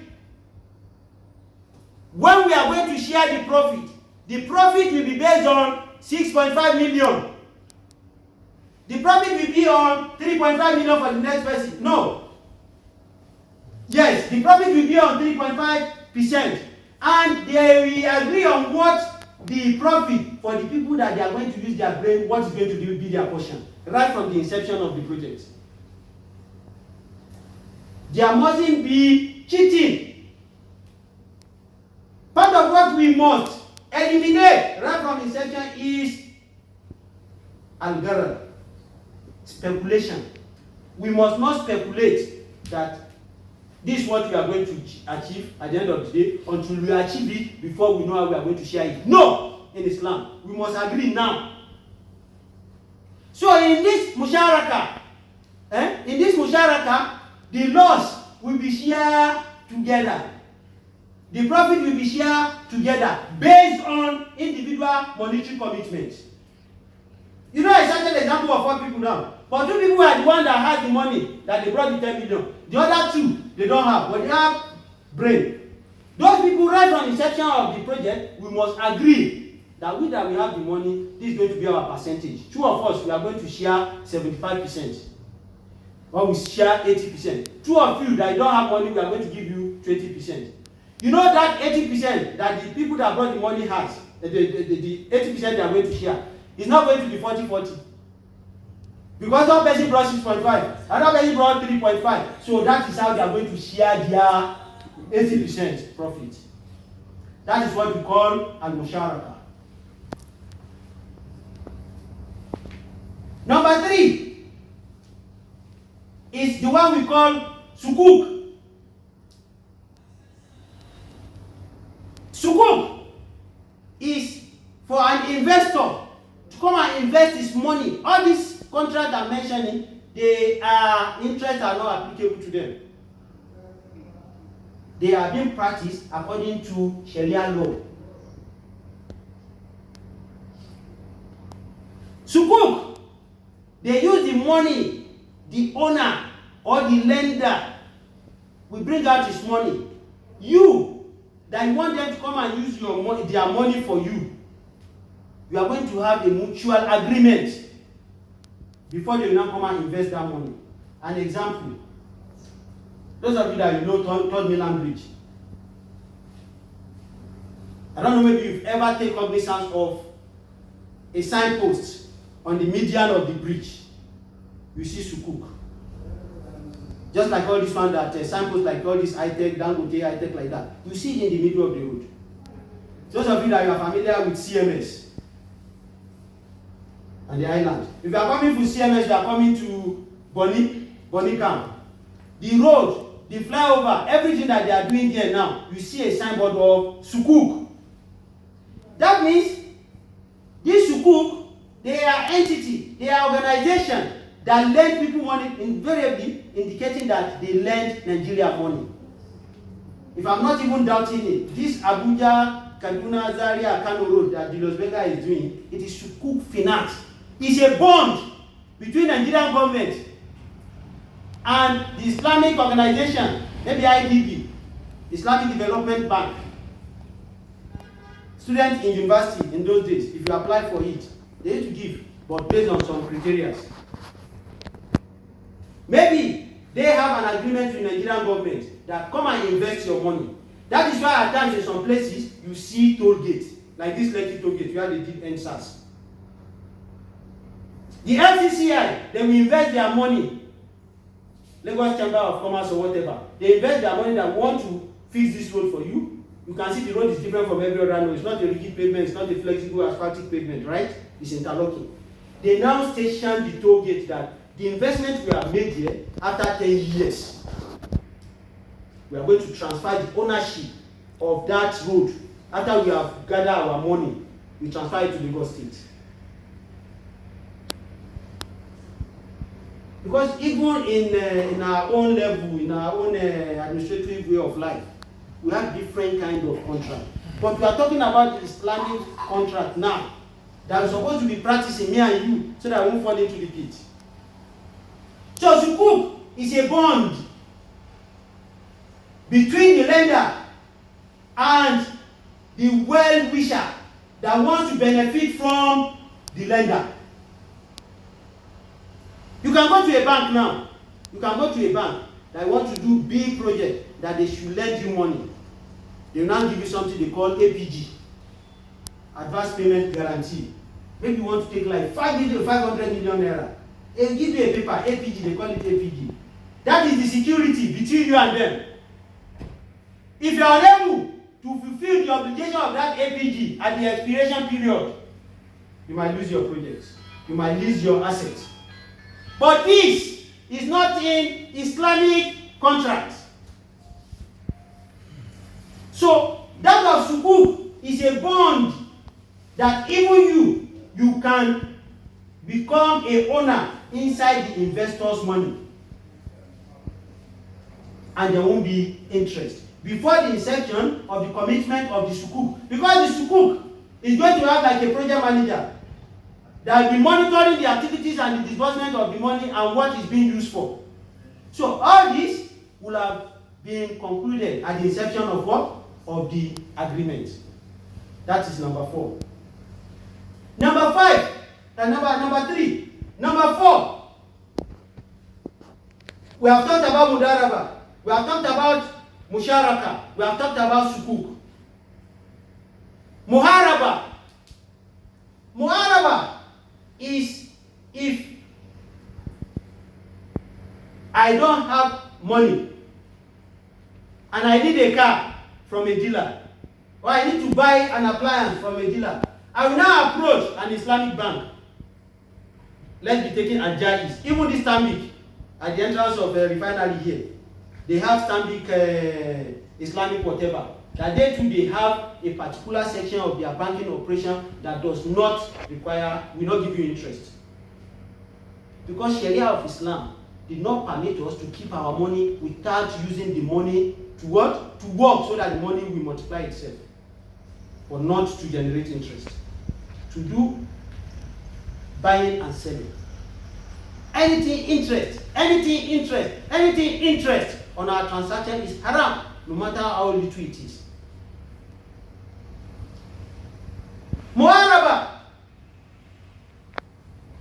When we are going to share the profit will be based on 6.5 million. The profit will be on 3.5 million for the next person. No. Yes, the profit will be on 3.5%. And they will agree on what the profit for the people that they are going to use their brain, what is going to be their portion. Right from the inception of the project. There mustn't be cheating. Part of what we must eliminate right from inception is al-gharar, speculation. We must not speculate that this is what we are going to achieve at the end of the day until we achieve it before we know how we are going to share it. No! In Islam, we must agree now. So in this musharaka, the loss will be shared together. The profit will be shared together based on individual monetary commitments. You know a certain example of 4 people now. But 2 people are the one that has the money that they brought the 10 million. The other 2, they don't have, but they have brain. Those people right from the inception of the project, we must agree that we have the money, this is going to be our percentage. 2 of us, we are going to share 75%. Or we share 80%. 2 of you that you don't have money, we are going to give you 20%. You know that 80% that the people that brought the money has, the 80% they are going to share, is not going to be 40-40. Because one person brought 6.5, another person brought 3.5. So that is how they are going to share their 80% profit. That is what we call al-musharaka. Number 3 is the one we call sukuk. Sukuk is for an investor to come and invest his money. All these contracts I'm mentioning, interests are not applicable to them. They are being practiced according to Sharia law. Sukuk, they use the money, the owner or the lender will bring out his money. You, that you want them to come and use your money, their money for you, you are going to have a mutual agreement before they will now come and invest that money. An example, those of you that you know Third Mainland Bridge, I don't know, maybe you've ever taken cognizance of a signpost on the median of the bridge. You see sukuk. Just like all this one that signpost, like all this high-tech, Dangote high-tech like that. You see it in the middle of the road. Those of you that you are familiar with CMS and the island. If you are coming from CMS, you are coming to Bonny Camp. The road, the flyover, everything that they are doing there now, you see a signboard of sukuk. That means this sukuk, they are entity, they are organization that lend people money, invariably indicating that they lend Nigeria money. If I'm not even doubting it, this Abuja, Kaduna, Zaria, Kano road that Julius Berger is doing, it is sukuk finance. It's a bond between Nigerian government and the Islamic organization, maybe IDB, Islamic Development Bank. Students in university in those days, if you apply for it, they need to give, but based on some criteria. Maybe they have an agreement with the Nigerian government that come and invest your money. That is why at times in some places you see toll gates, like this Lekki toll gate where they did NSAS. The FCCI, they will invest their money, Lagos Chamber of Commerce or whatever. They invest their money that want to fix this road for you. You can see the road is different from every other road. It's not a rigid pavement, it's not a flexible asphaltic pavement, right? It's interlocking. They now station the toll gate that the investment we have made here, after 10 years, we are going to transfer the ownership of that road. After we have gathered our money, we transfer it to Lagos State. Because even in our own level, in our own administrative way of life, we have different kind of contract. But we are talking about the Islamic contract now that we're supposed to be practicing, me and you, so that we won't fall into the pit. So sukuk is a bond between the lender and the well-wisher that wants to benefit from the lender. You can go to a bank now. You can go to a bank that want to do big project that they should lend you money. They will now give you something they call APG, Advance Payment Guarantee. Maybe you want to take like 500 million naira. They will give you a paper, APG, they call it APG. That is the security between you and them. If you are unable to fulfill the obligation of that APG at the expiration period, you might lose your projects. You might lose your assets. But this is not in Islamic contract. So that of sukuk is a bond that even you can become a owner inside the investor's money. And there won't be interest before the inception of the commitment of the sukuk. Because the sukuk is going to have like a project manager that will be monitoring the activities and the disbursement of the money and what is being used for. So all this will have been concluded at the inception of what? Of the agreement. That is number 4. Number 5, number 3. Number 4. We have talked about mudaraba. We have talked about musharaka. We have talked about sukuk. Muharaba. Muharaba is if I don't have money and I need a car from a dealer, or I need to buy an appliance from a dealer, I will now approach an Islamic bank. Let's be taking a Jais. Even this Stanbic, at the entrance of the refinery here, they have Stanbic Islamic whatever. That they too, they have a particular section of their banking operation that does not require, will not give you interest. Because Sharia of Islam did not permit us to keep our money without using the money to what? To work so that the money will multiply itself. But not to generate interest. To do buying and selling. Anything interest on our transaction is haram, no matter how little it is. Muharaba.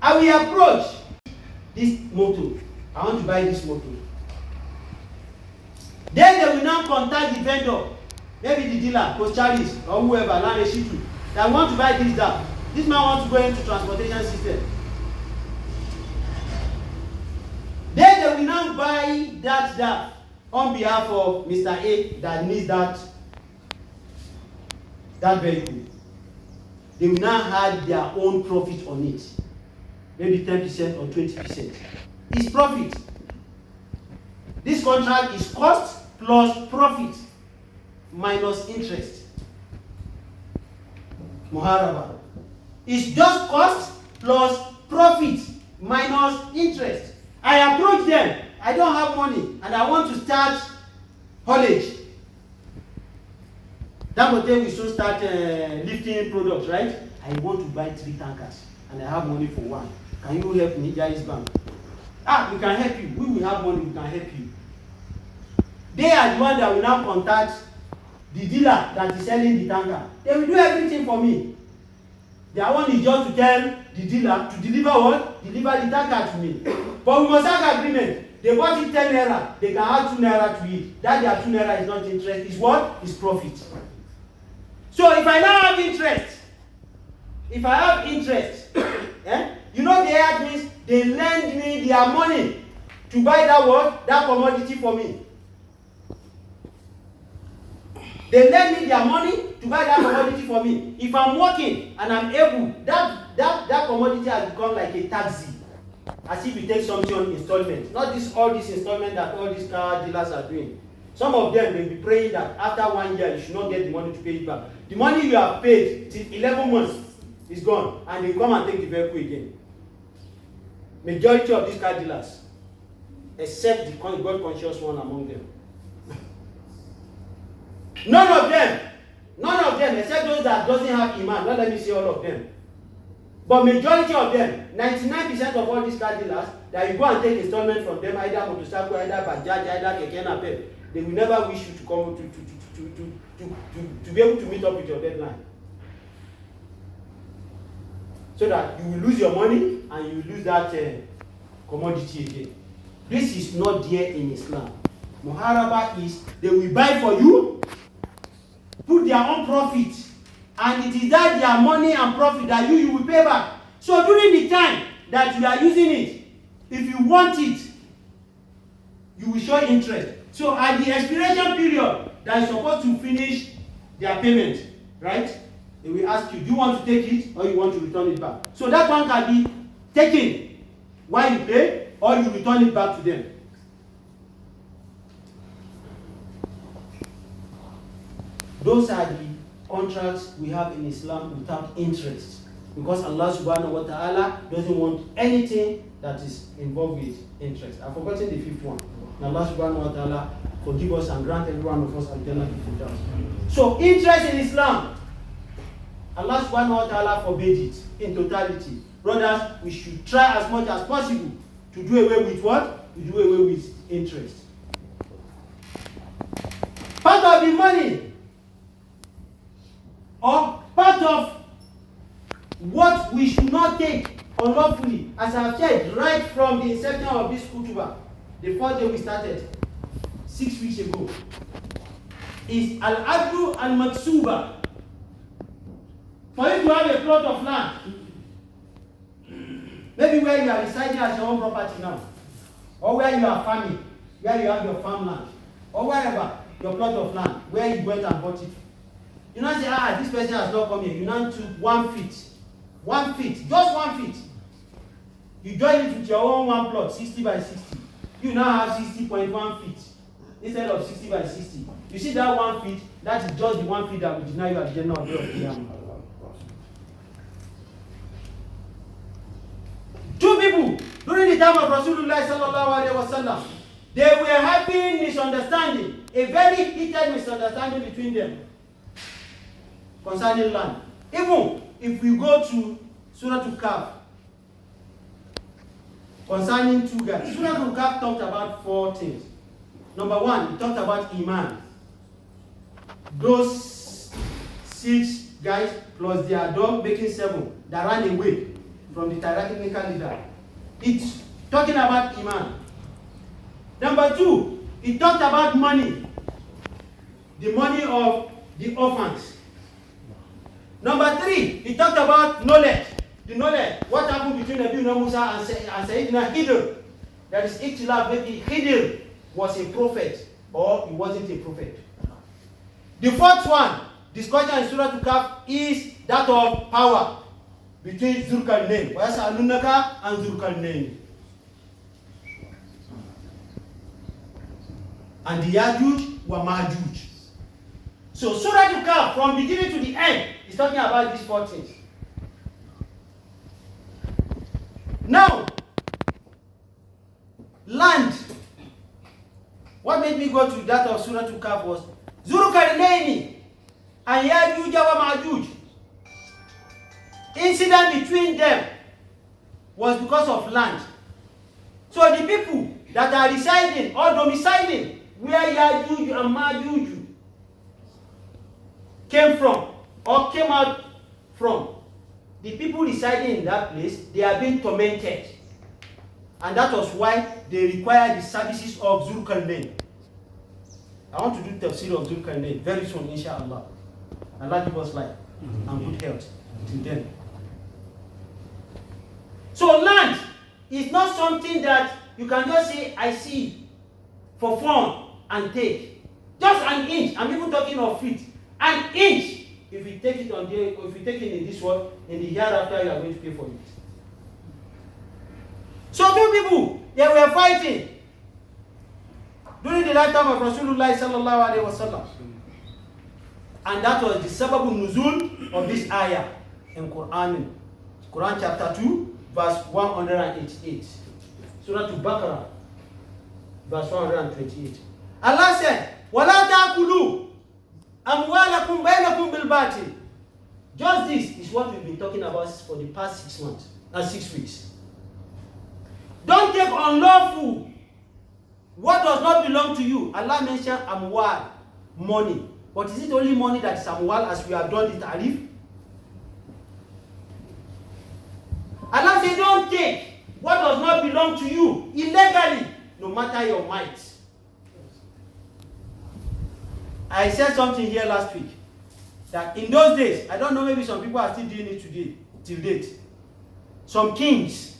I will approach this motor. I want to buy this motor. Then they will now contact the vendor, maybe the dealer, Cocharis, or whoever, Laneshitu, that want to buy this, that. This man wants to go into transportation system. Then they will now buy that on behalf of Mr. A that needs that vehicle. They will now have their own profit on it. Maybe 10% or 20%. It's profit. This contract is cost plus profit minus interest. Muharaba. It's just cost plus profit minus interest. I approach them. I don't have money and I want to start haulage. Dangote will soon start lifting products, right? I want to buy 3 tankers and I have money for 1. Can you help me, Jais Bank? We can help you. We will have money, we can help you. They are the one that will now contact the dealer that is selling the tanker. They will do everything for me. Their one is just to tell the dealer to deliver what? Deliver the tanker to me. But we must have agreement. They bought it 10 naira. They can add 2 naira to it. That their 2 naira is not interest. Is what? Is profit. So if I now have interest, you know the act means they lend me their money to buy that what? That commodity for me. They lend me their money to buy that commodity for me. If I'm working and I'm able, that commodity has become like a taxi. As if you take something on installment. Not all this installment that all these car dealers are doing. Some of them will be praying that after 1 year you should not get the money to pay it back. The money you have paid till 11 months is gone and they come and take the vehicle again. Majority of these car dealers, except the God conscious one among them. None of them, except those that doesn't have iman, not let me say all of them. But majority of them, 99% of all these car dealers, that you go and take installment from them, either motorcycle, either bajaj, either keke napep, they will never wish you to come to be able to meet up with your deadline. So that you will lose your money and you will lose that commodity again. This is not there in Islam. Muharaba is they will buy for you, put their own profit, and it is that their money and profit that you will pay back. So during the time that you are using it, if you want it, you will show interest. So at the expiration period that is supposed to finish their payment, right? They will ask you, do you want to take it or you want to return it back? So that one can be taken while you pay or you return it back to them. Those are the contracts we have in Islam without interest. Because Allah subhanahu wa ta'ala doesn't want anything that is involved with interest. I've forgotten the 5th one. And Allah subhanahu wa ta'ala forgive us and grant every one of us alternative firdaus. So interest in Islam, Allah subhanahu wa ta'ala forbade it in totality. Brothers, we should try as much as possible to do away with what? To do away with interest. Part of the money or part of what we should not take unlawfully, as I have said right from the inception of this khutbah, the first day we started 6 weeks ago, is al-adlu al-maksuba. For you to have a plot of land, maybe where you are residing as your own property now, or where you are farming, where you have your farmland, or wherever, your plot of land, where you went and bought it. You now say, this person has not come here. You now took 1 feet. 1 feet, just 1 feet. You join it with your own one plot, 60 by 60. You now have 60.1 feet instead of 60 by 60. You see that 1 feet, that is just the 1 feet that will deny you at the general day of Qiyamah. Two people during the time of Rasulullah sallallahu alaihi wasallam, they were having misunderstanding, a very heated misunderstanding between them concerning land. Even if we go to Surah Al-Kahf, concerning two guys, Surah Al-Kahf talked about 4 things. Number 1, it talked about Iman. Those 6 guys plus their dog making 7 that ran away from the tyrannical leader. It's talking about Iman. Number 2, it talked about money. The money of the orphans. Number 3, it talked about knowledge. The knowledge. What happened between Nabi Musa and Sayyidina Khidr? That is ikhtilaf, maybe Khidr was a prophet or he wasn't a prophet. The 4th one, discussion in Surah Al-Kahf, is that of power between Zulkarnain, وَيَسْأَلُونَكَ and Zulkarnain. And the Yajuj were Majuj. So Surah Al-Kahf, from beginning to the end, is talking about these 4 things. Now, land. What made me go to that of Surah Al-Kahf was Zulkarnain and Yajuj wa Majuj. Incident between them was because of land. So the people that are residing or domiciling where Yajuj and Majuj came from or came out from, the people residing in that place, they are being tormented. And that was why they require the services of Zulkarnain. I want to do tafsir of Zulkarnain very soon, inshallah. Allah give us life and good health till then. So land is not something that you can just say, I see, for fun and take. Just an inch. I'm even talking of feet. An inch. If you take it on the, if you take it in this world, in the hereafter, you are going to pay for it. So 2 people, they were fighting during the lifetime of Rasulullah sallallahu alaihi wasallam, and that was the sababun nuzul of this ayah in Quran chapter 2, verse 188. Surah Al-Baqarah, verse 128. Allah said, وَلَا تَأْكُلُوا أَمْوَالَكُمْ بَيْنَكُمْ بِالْبَاطِلِ. Just this is what we've been talking about for the past 6 months and 6 weeks. Don't take unlawful what does not belong to you. Allah mentioned amwal, money. But is it only money that is amwal as we have done the tarif? Allah said, don't take what does not belong to you illegally, no matter your might. I said something here last week, that in those days, I don't know, maybe some people are still doing it today, till date. Some kings,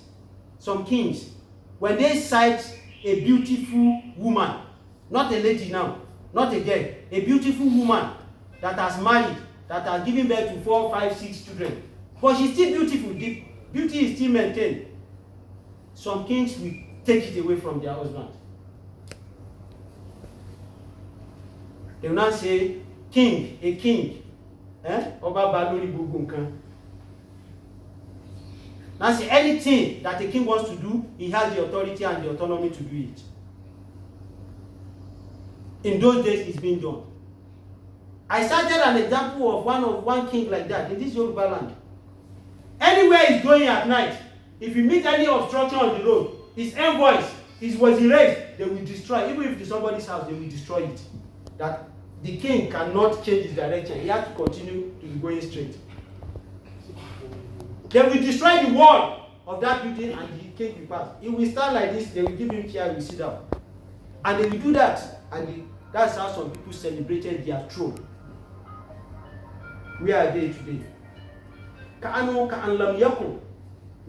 when they sight a beautiful woman, not a lady now, not a girl, a beautiful woman that has married, that has given birth to 4, 5, 6 children, but she's still beautiful, the beauty is still maintained. Some kings will take it away from their husband. They will not say, king, a king. Oba Balori Bugunkan. Now say anything that a king wants to do, he has the authority and the autonomy to do it. In those days, it's being done. I cited an example of one king like that in this Yoruba land. Anywhere he's going at night, if you meet any obstruction on the road, his envoys, his wazirates, they will destroy. Even if it's somebody's house, they will destroy it. That the king cannot change his direction. He has to continue to be going straight. They will destroy the wall of that building and the king will pass. He will stand like this, they will give him chair, he will sit down. And they will do that. And that's how some people celebrated their throne. Where are they today? You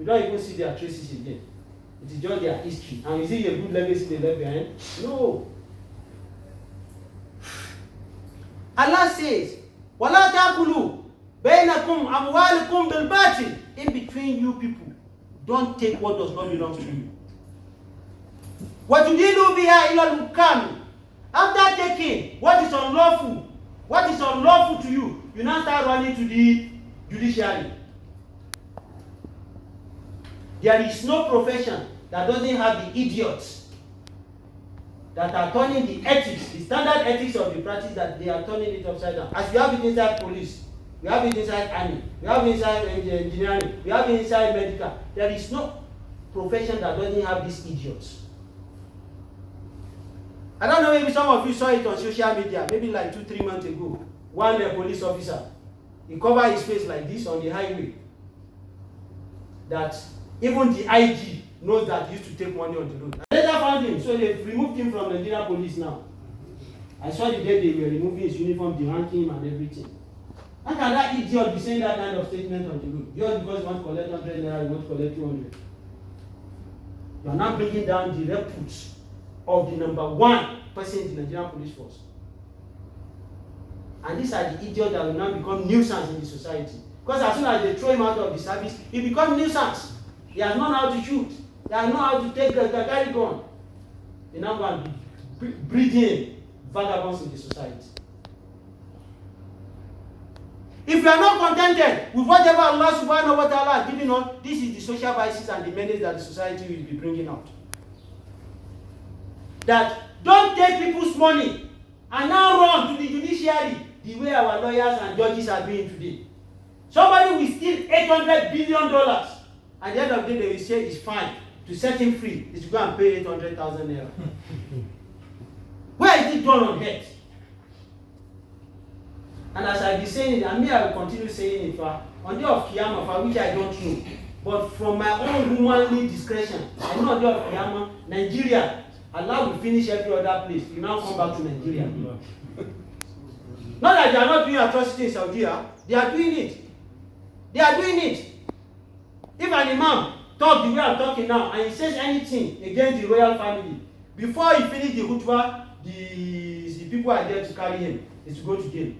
don't even see their traces again. It is just their history. And is it a good legacy they left behind? No. Allah says, وَلَا تَأْكُلُوا بَيْنَكُمْ أَمْوَالِكُمْ بِالْبَاطِلِ. In between you people, don't take what does not belong to you. وَتُدِلُوا بِهَا إِلَى الْحُكَّامِ. After taking what is unlawful to you, you now start running to the judiciary. There is no profession that doesn't have the idiots that are turning the ethics, the standard ethics of the practice, that they are turning it upside down. As we have it inside police, we have it inside army, we have it inside engineering, we have it inside medical. There is no profession that doesn't have these idiots. I don't know, maybe some of you saw it on social media, maybe like 2-3 months ago. One police officer, he covered his face like this on the highway. That even the IG knows that he used to take money on the road. I later found him, so they removed him from the Nigerian police now. I saw the day they were removing his uniform, deranking him and everything. How can that idiot be saying that kind of statement on the road? Just because you want to collect 100 naira, you want to collect 200. You are now bringing down the repute of the number one person in the Nigerian police force. And these are the idiots that will now become nuisance in the society. Because as soon as they throw him out of the service, he becomes nuisance. He has known how to shoot. He has known how to take the carry gun. They now go and be breeding vagabonds in the society. If you are not contented with whatever Allah subhanahu wa ta'ala has given us, this is the social vices and the menace that the society will be bringing out. That don't take people's money and now run to the judiciary the way our lawyers and judges are doing today. Somebody will steal $800 billion. At the end of the day, they will say it's fine. To set him free is to go and pay 800,000 naira. Where is it done on earth? And as I be saying it, and me, I will continue saying it, on the day of Qiyamah, which I don't know, but from my own humanly discretion, I know on the day of Qiyamah, Nigeria, Allah will finish every other place. You now come back to Nigeria. Not that they are not doing atrocity in Saudi Arabia, they are doing it. They are doing it. If an imam talk the way I'm talking now and he says anything against the royal family, before he finish the khutbah, the people are there to carry him, is to go to jail.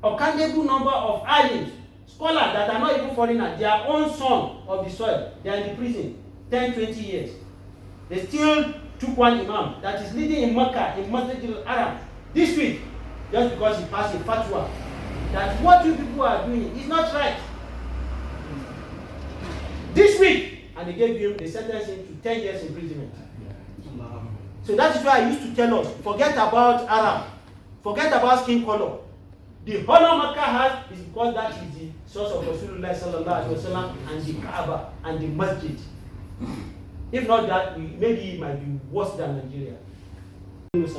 A countable number of aliens, scholars that are not even foreigners, their own son of the soil, they are in the prison 10-20 years. They still took one imam that is leading in Mecca, in Masjid al-Haram, this week, just because he passed a fatwa that what you people are doing is not right. This week, and they sentenced him to 10 years imprisonment. So that is why I used to tell us, forget about Arab, forget about skin color. The honor Makkah has is because that is the source of Rasulullah sallallahu alaihi wasallam and the Kaaba and the Masjid. If not that, maybe it might be worse than Nigeria. That's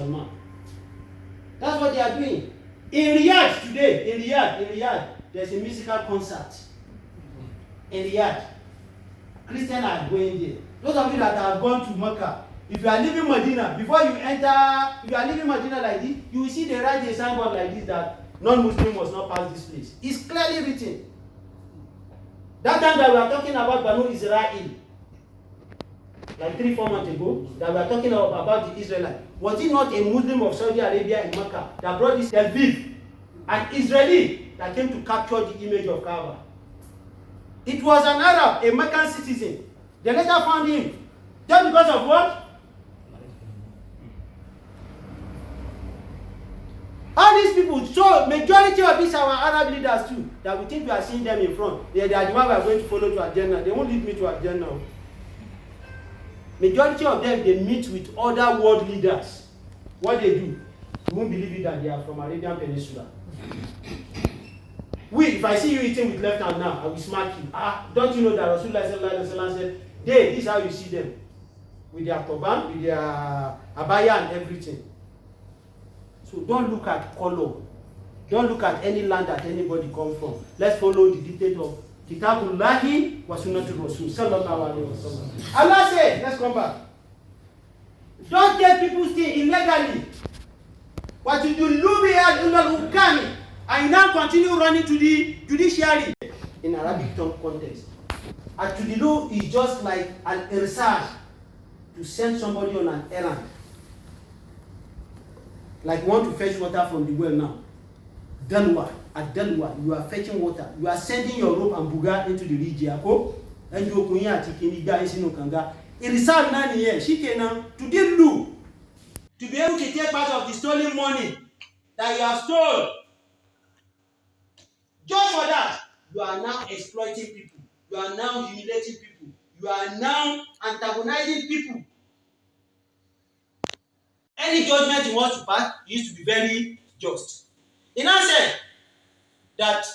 what they are doing. In Riyadh today, in Riyadh, there's a musical concert. In Riyadh, Christians are going there. Those of you that have gone to Mecca, if you are leaving Medina, before you enter, if you are leaving Medina like this, you will see they write a signboard like this that non-Muslim must not pass this place. It's clearly written. That time that we are talking about Banu Israel, like 3-4 months ago, that we are talking about the Israelites, was it not a Muslim of Saudi Arabia in Mecca that brought this Tel Aviv, an Israeli that came to capture the image of Kaaba? It was an Arab, a Meccan citizen. They later found him. Just because of what? All these people, so majority of these are our Arab leaders too, that we think we are seeing them in front. They are the one we are going to follow to Al-Jannah. They won't lead me to Al-Jannah. Majority of them, they meet with other world leaders. What they do, you won't believe it that they are from Arabian Peninsula. If I see you eating with left hand now, I will smack you. Don't you know that Rasulullah sallallahu alaihi wasallam said, this is how you see them. With their turban, with their abaya and everything. So don't look at color. Don't look at any land that anybody comes from. Let's follow the dictate of Kitabullahi wa Sunnatul Rasul sallallahu alaihi wasallam. Allah said, let's come back. Don't take people's things illegally. What you do, and now continue running to the judiciary in Arabic tongue context. Atudilu is just like an irsal to send somebody on an errand. Like you want to fetch water from the well now. Dalwa, at Dalwa, you are fetching water. You are sending your rope and buga into the region. And you kunya tikiniga isino kanga. Irisal nani here, shikena to dilu. To be able to take part of the stolen money that you have stolen. Just for that, you are now exploiting people. You are now humiliating people. You are now antagonizing people. Any judgment you want to pass used to be very just. He now said that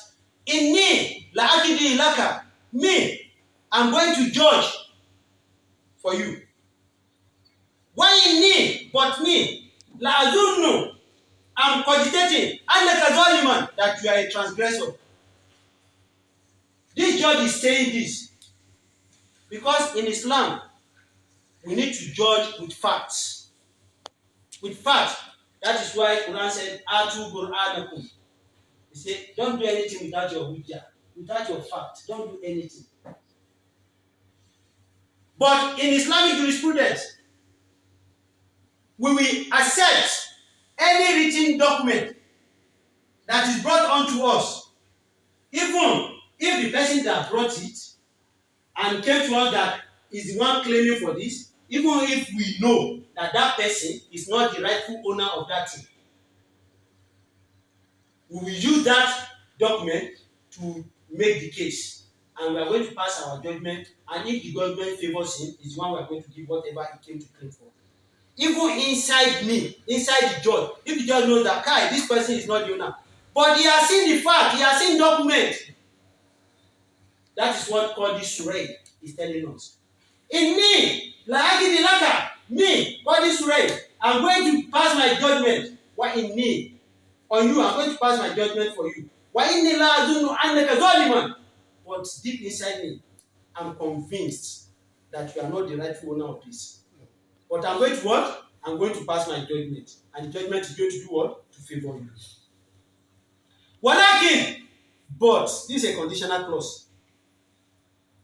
in me, la'akidi ilaka, me, I'm going to judge for you. Why in me, but me, la'azunnu, I'm cogitating, annaka zaliman, that you are a transgressor. This judge is saying this because in Islam, we need to judge with facts. With facts. That is why Quran said, Atu Qur'anakum. He said, don't do anything without your hujjah, without your fact. Don't do anything. But in Islamic jurisprudence, we will accept any written document that is brought onto us, even if the person that brought it and came to us that is the one claiming for this, even if we know that that person is not the rightful owner of that thing. We will use that document to make the case, and we are going to pass our judgment, and if the judgment favors him, is one we are going to give whatever he came to claim for. Even inside me, inside the judge, if the judge knows that this person is not the owner, but he has seen the fact, he has seen document. That is what Qadi Surah is telling us. In me, me, Qadi Surah, I'm going to pass my judgment. What in me? On you, I'm going to pass my judgment for you. But deep inside me, I'm convinced that you are not the rightful owner of this. But I'm going to what? I'm going to pass my judgment. And the judgment is going to do what? To favor you. Walakin, but this is a conditional clause.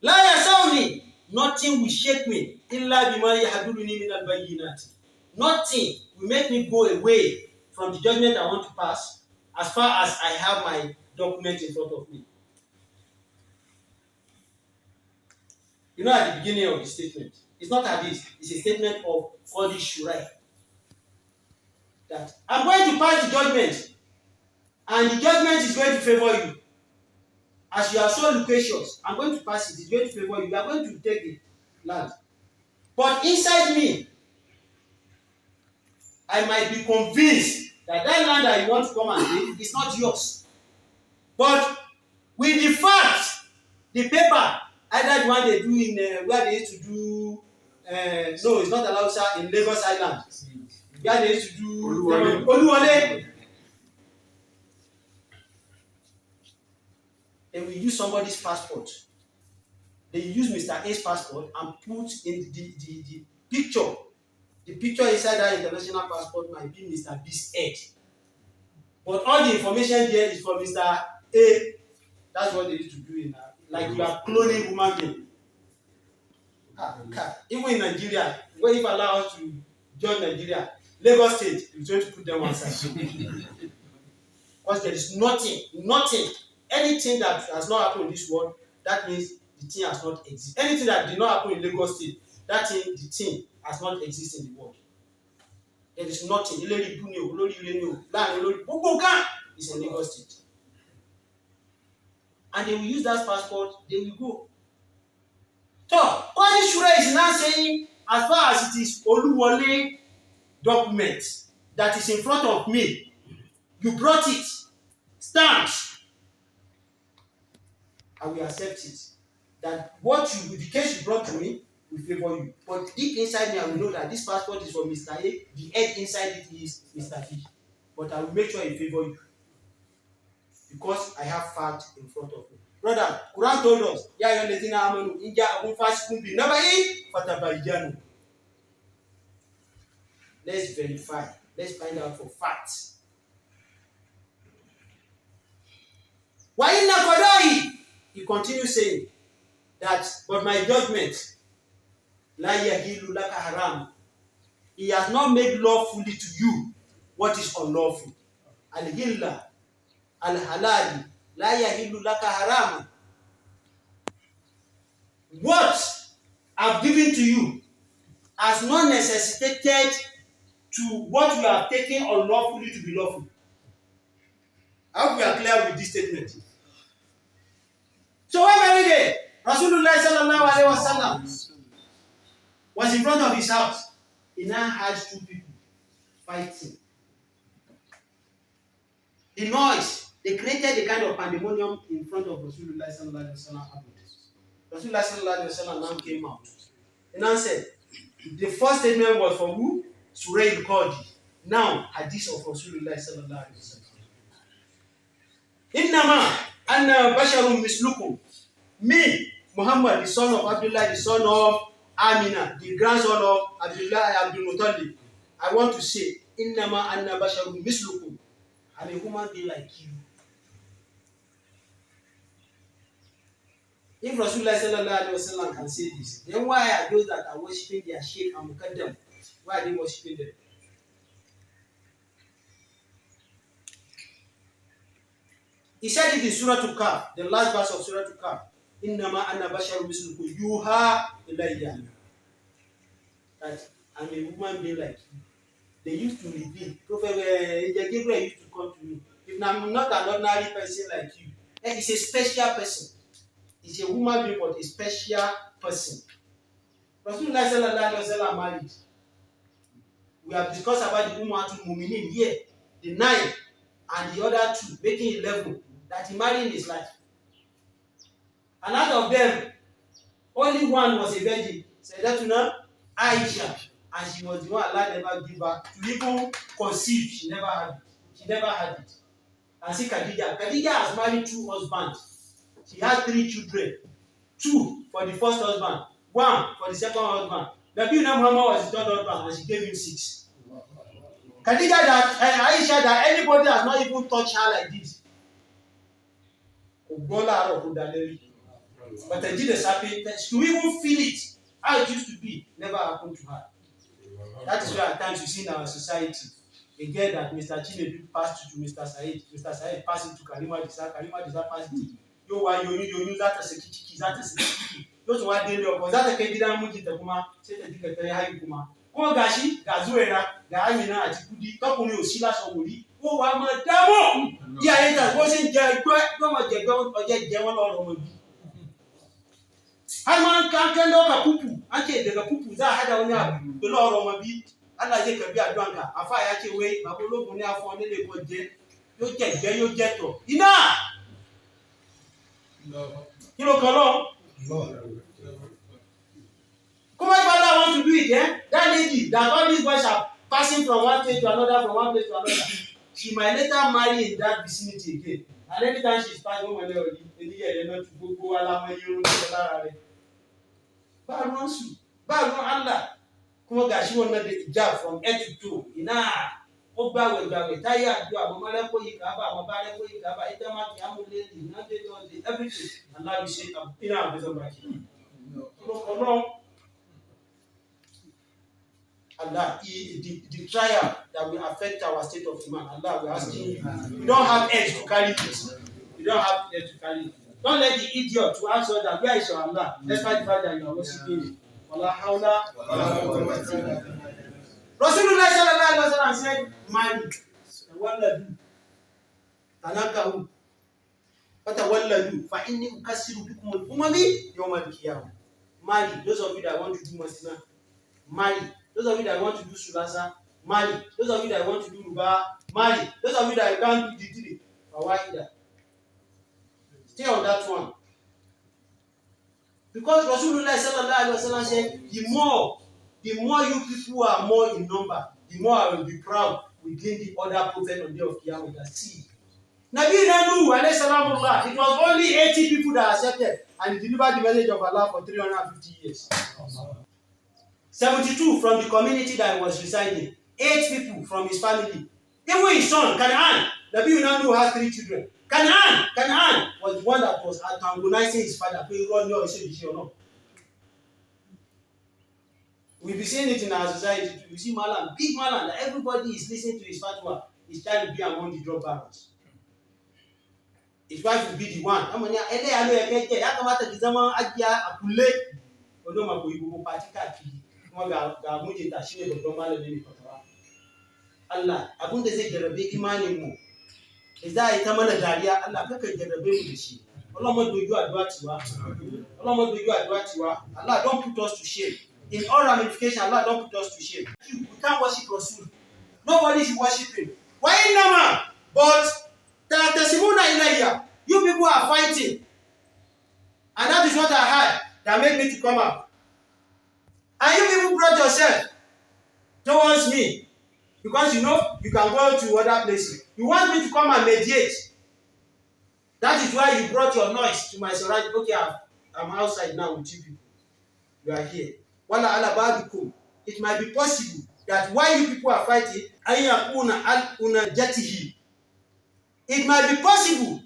La yasawni, nothing will shake me. Illa bima yahduruni min al-bayyinat. Nothing will make me go away from the judgment I want to pass as far as I have my document in front of me. You know, at the beginning of the statement, it's not hadith, it's a statement of Qadi Shurah. That I'm going to pass the judgment, and the judgment is going to favor you. As you are so loquacious, I'm going to pass it, it's going to favor you. You are going to take the land. But inside me, I might be convinced that that land that you want to come and live is not yours. But with the fact, the paper, either the one they do in where they used to do, no, it's not allowed, sir, in Lagos Island. Where they used to do Oluwole. They will use somebody's passport. They use Mr. A's passport and put in the picture. The picture inside that international passport might be Mr. B's head. But all the information there is for Mr. A. That's what they used to do in like you are cloning human being. Even in Nigeria, when you allow us to join Nigeria, Lagos State is going to put them one side. Because there is nothing, anything that has not happened in this world, that means the thing has not existed. Anything that did not happen in Lagos State, that thing, the thing has not existed in the world. There is nothing. It's in Lagos State. And they will use that passport, they will go. So, Qadi Shurah is now saying, as far as it is Oluwole document that is in front of me, you brought it, stamped, I will accept it. That the case you brought to me will favor you. But deep inside me, I will know that this passport is from Mr. A, the head inside it is Mr. B. But I will make sure it favor you. Because I have fact in front of me. Brother, Quran told us, Ya ayyuhallazina amanu in ja'akum fasiqun bi naba'in fatabayyanu. Let's verify. Let's find out for facts. Wa inna qada'i, he continues saying that, but my judgment, la yahilu laka haram. He has not made lawfully to you what is unlawful. Al-hilla, al-halali, la yahilu laka haram. What I've given to you has not necessitated to what you have taken unlawfully to be lawful. I hope we are clear with this statement. So one very day, Rasulullah sallallahu alaihi wasallam was in front of his house. He now had two people fighting. The noise, they created a kind of pandemonium in front of Rasulullah sallallahu alaihi wasallam. Rasulullah sallallahu alaihi wasallam now came out. And now said, the first statement was for who? Surah al-Qadi. Now, hadith of Rasulullah sallallahu alaihi wasallam. Innama anna basharun mislukum. Me, Muhammad, the son of Abdullah, the son of Amina, the grandson of Abdullah Abdul Muttalib. I want to say, innama anna basharun mislukum. I'm a human being like you. If Rasulullah sallallahu alaihi wasallam can say this, then why are those that are worshiping their sheikh and muqaddam? Why are they worshiping them? He said it in Surah Al-Kahf, the last verse of Surah Al-Kahf. Innama anna basharun mislukum yuha ilayya. That I'm a human being like you. They used to reveal. Prophet Gabriel used to come to me. If I'm not an ordinary person like you, then it's a special person. It's a human being, but a special person. Rasulullah sallallahu alaihi wasallam married. We have discussed about the Ummatul Mu'minin here, the 9 and the other 2, making 11 that he married in his life. And out of them, only one was a virgin. Sayyidatuna Aisha, and she was the one Allah never gave her to even conceive. She never had it. She never had it. And see Khadija. Khadija has married 2 husbands. She has 3 children. 2 for the first husband, 1 for the second husband. Nabi Muhammad was the 3rd husband, and she gave him 6. Khadija that Aisha that anybody has not even touched her like this. But I did a happy to even feel it how it used to be never happened to her. That is why at times you see in our society a girl that Mr. Chinedu passed to Mr. Said. Mr. Said passed it to Karima Disa passed it. You use that as a kiki, that as a kiki. Those who are daily or that a Kedida Mujita, say the Dictator Hayukuma. Oh, Gashi, Gazuera, Gaimina, Atikudi, Topuni, Sila Somuli. Oh, I'm a devil. Yeah, it wasn't dead, don't get German or Haman can't look a poo. I can't take a poo that had on the Lord on my beat. And I take a beer drunker. I fire at your way, but look when you are for any good day. You get there, you get to. Enough! You know, Colon. Come on, Father, I want to do it, eh? That lady, that all these boys are passing from one place to another, from one place to another. She might later marry in that vicinity again. And every time she's passing one day, they're not to go along when you run. But once you, but Allah, come on, she won't let the job from head to toe. Ina, oh, Bawa, tired, you are Mamma Koyikaba, Mabara Koyikaba, Itamaki, Amuleti, nothing, everything. And now we say, in our business. No, Allah, the trial that will affect our state of man. Allah, we are asking you. You don't have edge to carry this. You don't have edge to carry it. Don't let the idiot to answer that where is your Allah? Despite the fact that you are worshiping him. Allah, Hawla. Rasulullah sallallahu alaihi wasallam said, "Mali, tawalladu, tanakahu, fatawalladu, fa inni ukasiru bikum al-umami yawm al-qiyamah." Mali, those of you that want to do Masina, Mali, those of you that want to do Sulasa, Mali, those of you that want to do Ruba, Mali, those of you that can't do Didi, Fawaida. Stay on that one. Because Rasulullah sallallahu alaihi wasallam said, the more you people are more in number, the more I will be proud within the other prophet on the day of Qiyamah. See, Nabi Nuh alayhi salamullah, it was only 80 people that accepted and he delivered the message of Allah for 350 years. 72 from the community that he was residing, 8 people from his family. Even his son, Canaan, Nabi Nuh has 3 children. Canaan was the one that was antagonizing his father. We'll be seeing it in our society too. You see Malan, big Malan, that everybody is listening to his fatwa. He's trying to be among the drug barons. His wife will be the one. Allah, abun da zai jarrabe imanin mu. Za a yi ta mana dariya, Allah kaka jarrabe mu da shi. Allah don't put us to shame. In all ramifications, Allah don't put us to shame. We can't worship Rasul. Nobody should worship him. Why nama? But you people are fighting. And that is what I had that made me to come up. And you people brought yourself towards me. Because you know, you can go to other places. You want me to come and mediate. That is why you brought your noise to my surrounding. Okay, I'm outside now with you people. You are here. It might be possible that while you people are fighting, it might be possible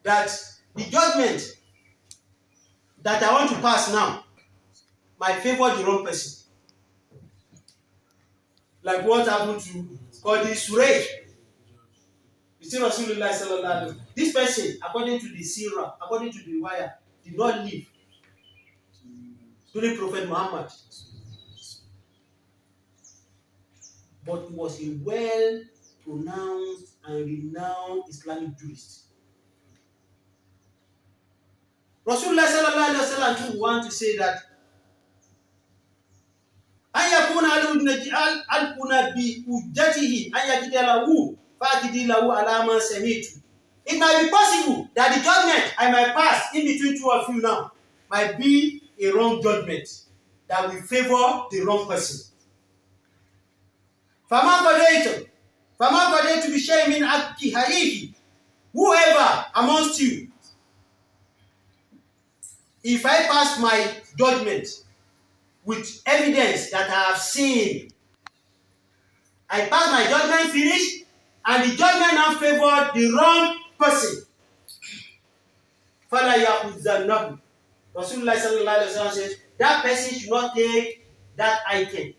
that the judgment that I want to pass now might favor the wrong person. Like what happened to Qadi Suresh. You see Rasulullah sallallahu alaihi wasallam. This person, according to the Sirah, according to the wire, did not live during Prophet Muhammad. But he was a well-pronounced and renowned Islamic jurist. Rasulullah sallallahu alaihi wasallam too want to say that it might be possible that the judgment I might pass in between two of you now might be a wrong judgment that will favor the wrong person. Whoever amongst you, if I pass my judgment with evidence that I have seen, I pass my judgment, finish, and the judgment now favor the wrong person. Rasulullah sallallahu alaihi wasallam says that person should not take that item.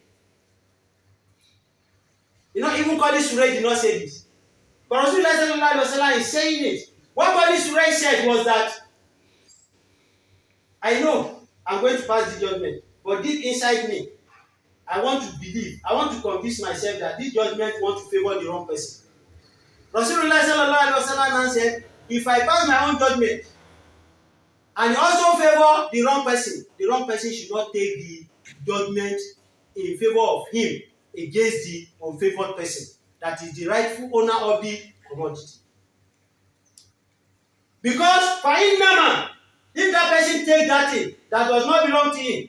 You know, even Qadi Suraj did not say this. But Rasulullah sallallahu alaihi wasallam is saying it. What Qadi Suraj said was that, I know I'm going to pass the judgment, but deep inside me, I want to believe, I want to convince myself that this judgment wants to favor the wrong person. Rasulullah sallallahu alaihi wasallam said, if I pass my own judgment and also favor the wrong person should not take the judgment in favor of him against the unfavored person that is the rightful owner of the commodity. Because if that person takes that thing that does not belong to him,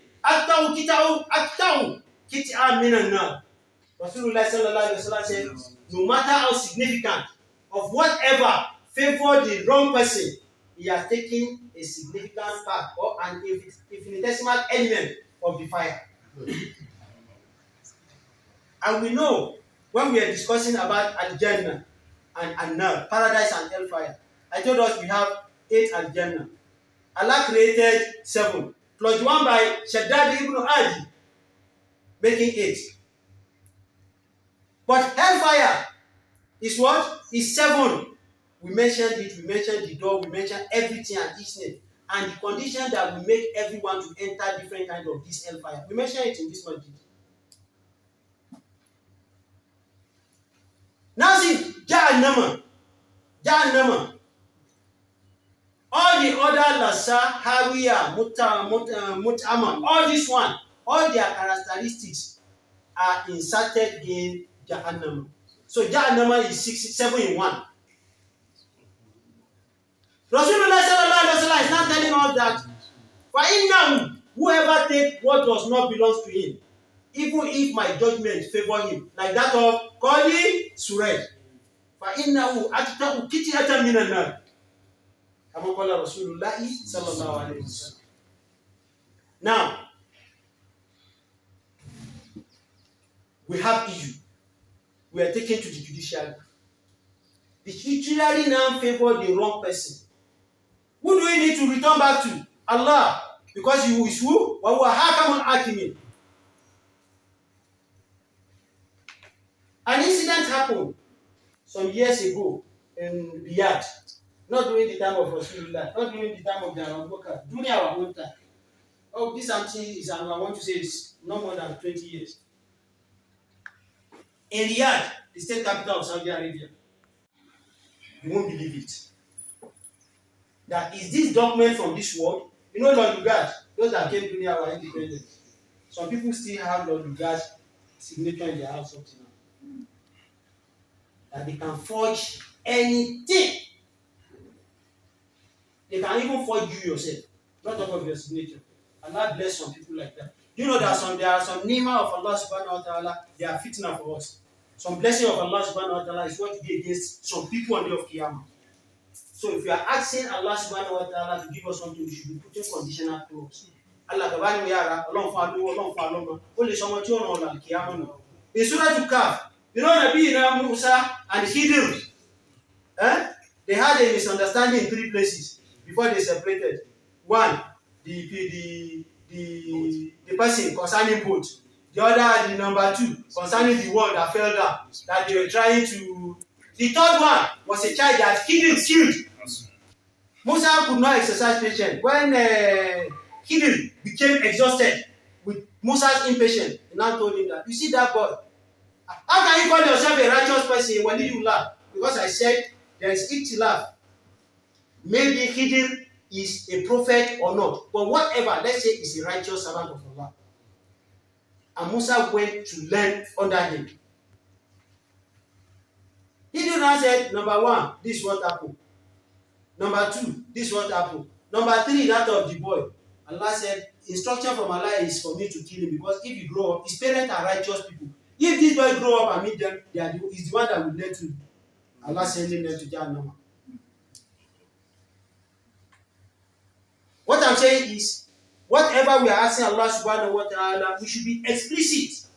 Rasulullah sallallahu alaihi wasallam said, no matter how significant of whatever favor the wrong person, he has taken a significant part or an infinitesimal element of the fire. And we know when we are discussing about Al-Jannah and An-Nar, paradise and hellfire, I told us we have 8 Al-Jannah. Allah created 7, plus one by Shaddad ibn Adi, making 8. But hellfire is what? Is 7. We mentioned it, we mentioned the door, we mentioned everything and its name. And the condition that will make everyone to enter different kind of this hellfire. We mentioned it in this masjid. Now see, Jahannama. All the other Lasa, Hawiya, Mut'ama, all this one, all their characteristics are inserted in Jahannama. So Jahannama is 7 in 1. Rasulullah sallallahu alaihi wasallam is not telling us that for innahu, whoever takes what does not belong to him, even if my judgment favor him, like that of Qadi Surej, for innahu atita'u kitiyatan minan nar. Kama qala Rasulullah sallallahu alaihi wasallam. Now, we have issue. We are taken to the judiciary. The judiciary now favor the wrong person. Who do we need to return back to? Allah. Because He is who? وَهُوَ حَكَمٌ حَكِيمٌ. An incident happened some years ago in Riyadh. Not during the time of Rasulullah, not during the time of the Abu Bakr, during our own time. Oh, this something is, I want to say it's no more than 20 years. In Riyadh, the state capital of Saudi Arabia, you won't believe it. That is this document from this world. You know Lord Lugard, those that came during our independence. Some people still have Lord Lugard's signature in their house up to now. That they can forge anything. They can even forge you yourself, not talk of your signature. Allah bless some people like that. You know that there are some nima of Allah subhanahu wa ta'ala, they are fitna for us. Some blessing of Allah subhanahu wa ta'ala is what to be against some people on the day of Qiyamah. So if you are asking Allah subhanahu wa ta'ala to give us something, we should be putting conditional clause. Allah kabani yara, Allah fa only someone to know on Qiyamah. In Surah Al-Kahf, you know Nabi Musa and Khidir, they had a misunderstanding in 3 places before they separated. One, the person concerning boat. The other, the number 2, concerning the one that fell down, that they were trying to. The third one was a child that Khidir killed. Musa could not exercise patience. When Khidir became exhausted with Musa's impatience, he now told him that, you see that boy, how can you call yourself a righteous person when you laugh? Because I said there is ikhtilaf. Maybe Khidir is a prophet or not, but whatever, let's say he's a righteous servant of Allah. And Musa went to learn under him. Khidir now said, number 1, this is what happened. Number 2, this is what happened. Number 3, that of the boy. Allah said, instruction from Allah is for me to kill him because if he grow up, his parents are righteous people. If this boy grow up and meet them, he's the one that will lead to Allah sending them to Jahannam. What I'm saying is, whatever we are asking Allah subhanahu wa ta'ala, we should be explicit.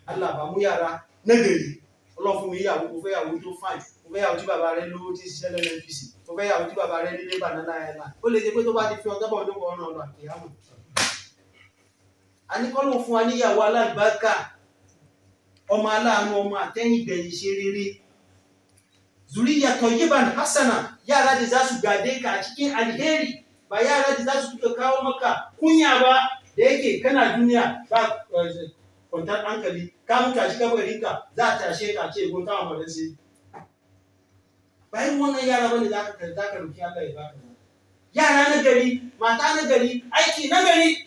Allah bamuyara negeri. Allah fún mi ìyàwó, mo fẹ́ ìyàwó tó fine. Mo fẹ́ ìyàwó tí bàbá rẹ̀ lówó tí ṣiṣẹ́ lẹ́nu NPC. Mo fẹ́ ìyàwó tí bàbá rẹ̀ nílé banana airline. Ó lè jẹ́ pé tó bá ti fi ọjọ́ bọ̀ ọdún kan ọ̀nà ọ̀nà àkèyàmọ̀. A ní kọ́ ló fún wa ní ìyàwó alágbàákà. Ọmọ aláàánú, ọmọ àtẹ́yìngbẹ̀yìn ṣe rere. Zuriya tayyiban hasana, yara da za su gade ka a cikin alheri. Ba yara da za su fito kawo maka kunya ba da yake kana duniya ba kwantar hankali ka mutu a cikin kabarinka za a tashe ka ce gun kawo madansi. Bayan wannan yara bane za ka roki Allah ya baka. Yara na gari, mata na gari, aiki na gari.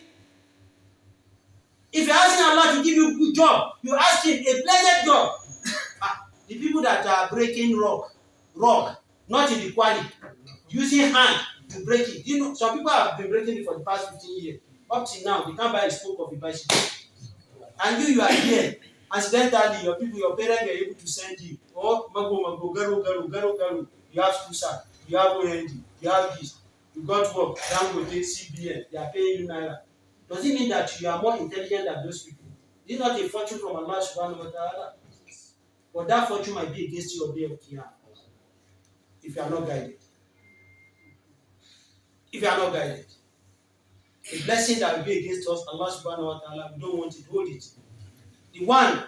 If you're asking Allah to give you a good job, you ask Him a blessed job. The people that are breaking rock, not in the quarry, using hand to break it. You know, some people have been breaking it for the past 15 years. Up till now, they can't buy a spoke of a bicycle. And you are here. Accidentally, your people, your parents were able to send you. Oh, mago, garu. You have school start. You have OND. You have this. You got work. Then go take CBN. They are paying you naira. Does it mean that you are more intelligent than those people? This is not a fortune from Allah subhanahu wa ta'ala. But that fortune might be against your day of Qiyamah if you are not guided. If you are not guided. The blessing that will be against us, Allah subhanahu wa ta'ala, we don't want it, hold it. The one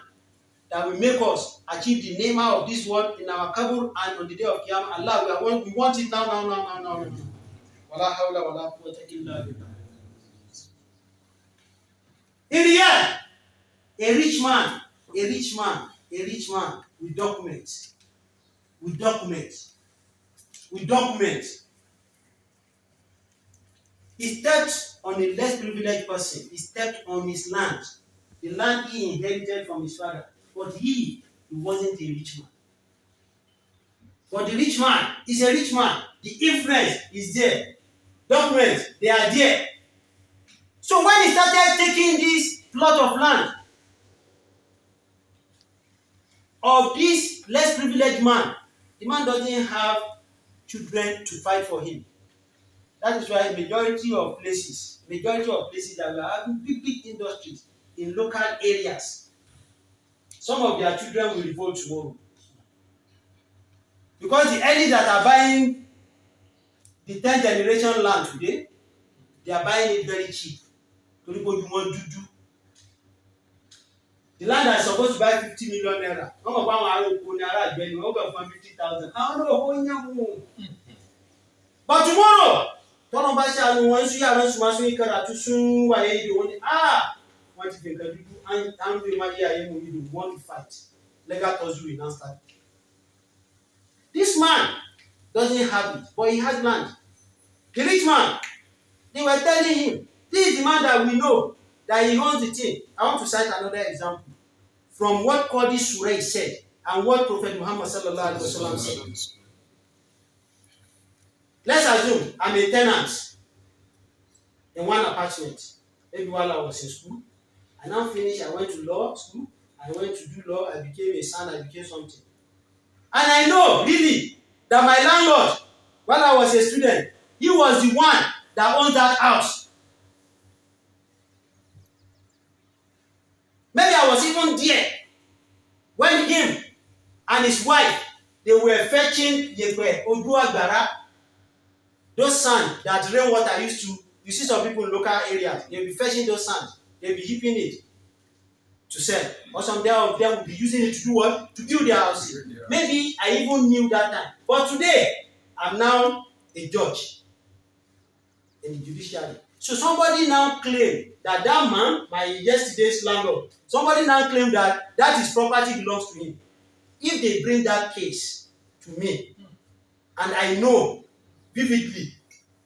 that will make us achieve the name of this world in our kabur and on the day of Qiyamah, Allah, we want it now. Wala hawla wala quwwata illa billah. In the end, a rich man with documents. He stepped on a less privileged person. He stepped on his land. The land he inherited from his father. But he wasn't a rich man. But the rich man is a rich man. The influence is there. Documents, they are there. So when he started taking this plot of land of this less privileged man, the man doesn't have children to fight for him. That is why majority of places that we are having big industries in local areas, some of their children will revolt tomorrow. Because the elites that are buying the 10th generation land today, they are buying it very cheap. The land that is supposed to buy 50 million naira, not 50,000. But tomorrow, tọ́nà bá ṣe àwọn wọn sún yàrá sùnmọ́sún yìí kára tún sún wáyé ìdè wọn ni wọ́n ti fi nǹkan dúdú àǹdè máa yé ayé mu ìdè want to fight. Legal tussle will now start. This man doesn't have it, but he has land. The rich man, they were telling him, this is the man that we know that he owns the thing. I want to cite another example from what Qadi Surah said and what Prophet Muhammad sallallahu alaihi wasallam said. Let's assume I'm a tenant in one apartment. Maybe while I was in school. I now finished, I went to law school. I went to do law. I became a son. I became something. And I know, really, that my landlord, while I was a student, he was the one that owned that house. Maybe I was even there when him and his wife, they were fetching Yepe, Oduagbara, those sand that rainwater used to, you see some people in local areas, they'll be fetching those sand, they'll be heaping it to sell. Or some of them will be using it to do what? To build their houses. Yeah. Maybe I even knew that time. But today, I'm now a judge in the judiciary. So somebody now claim that that man, my yesterday's landlord, somebody now claim that that his property belongs to him. If they bring that case to me, and I know vividly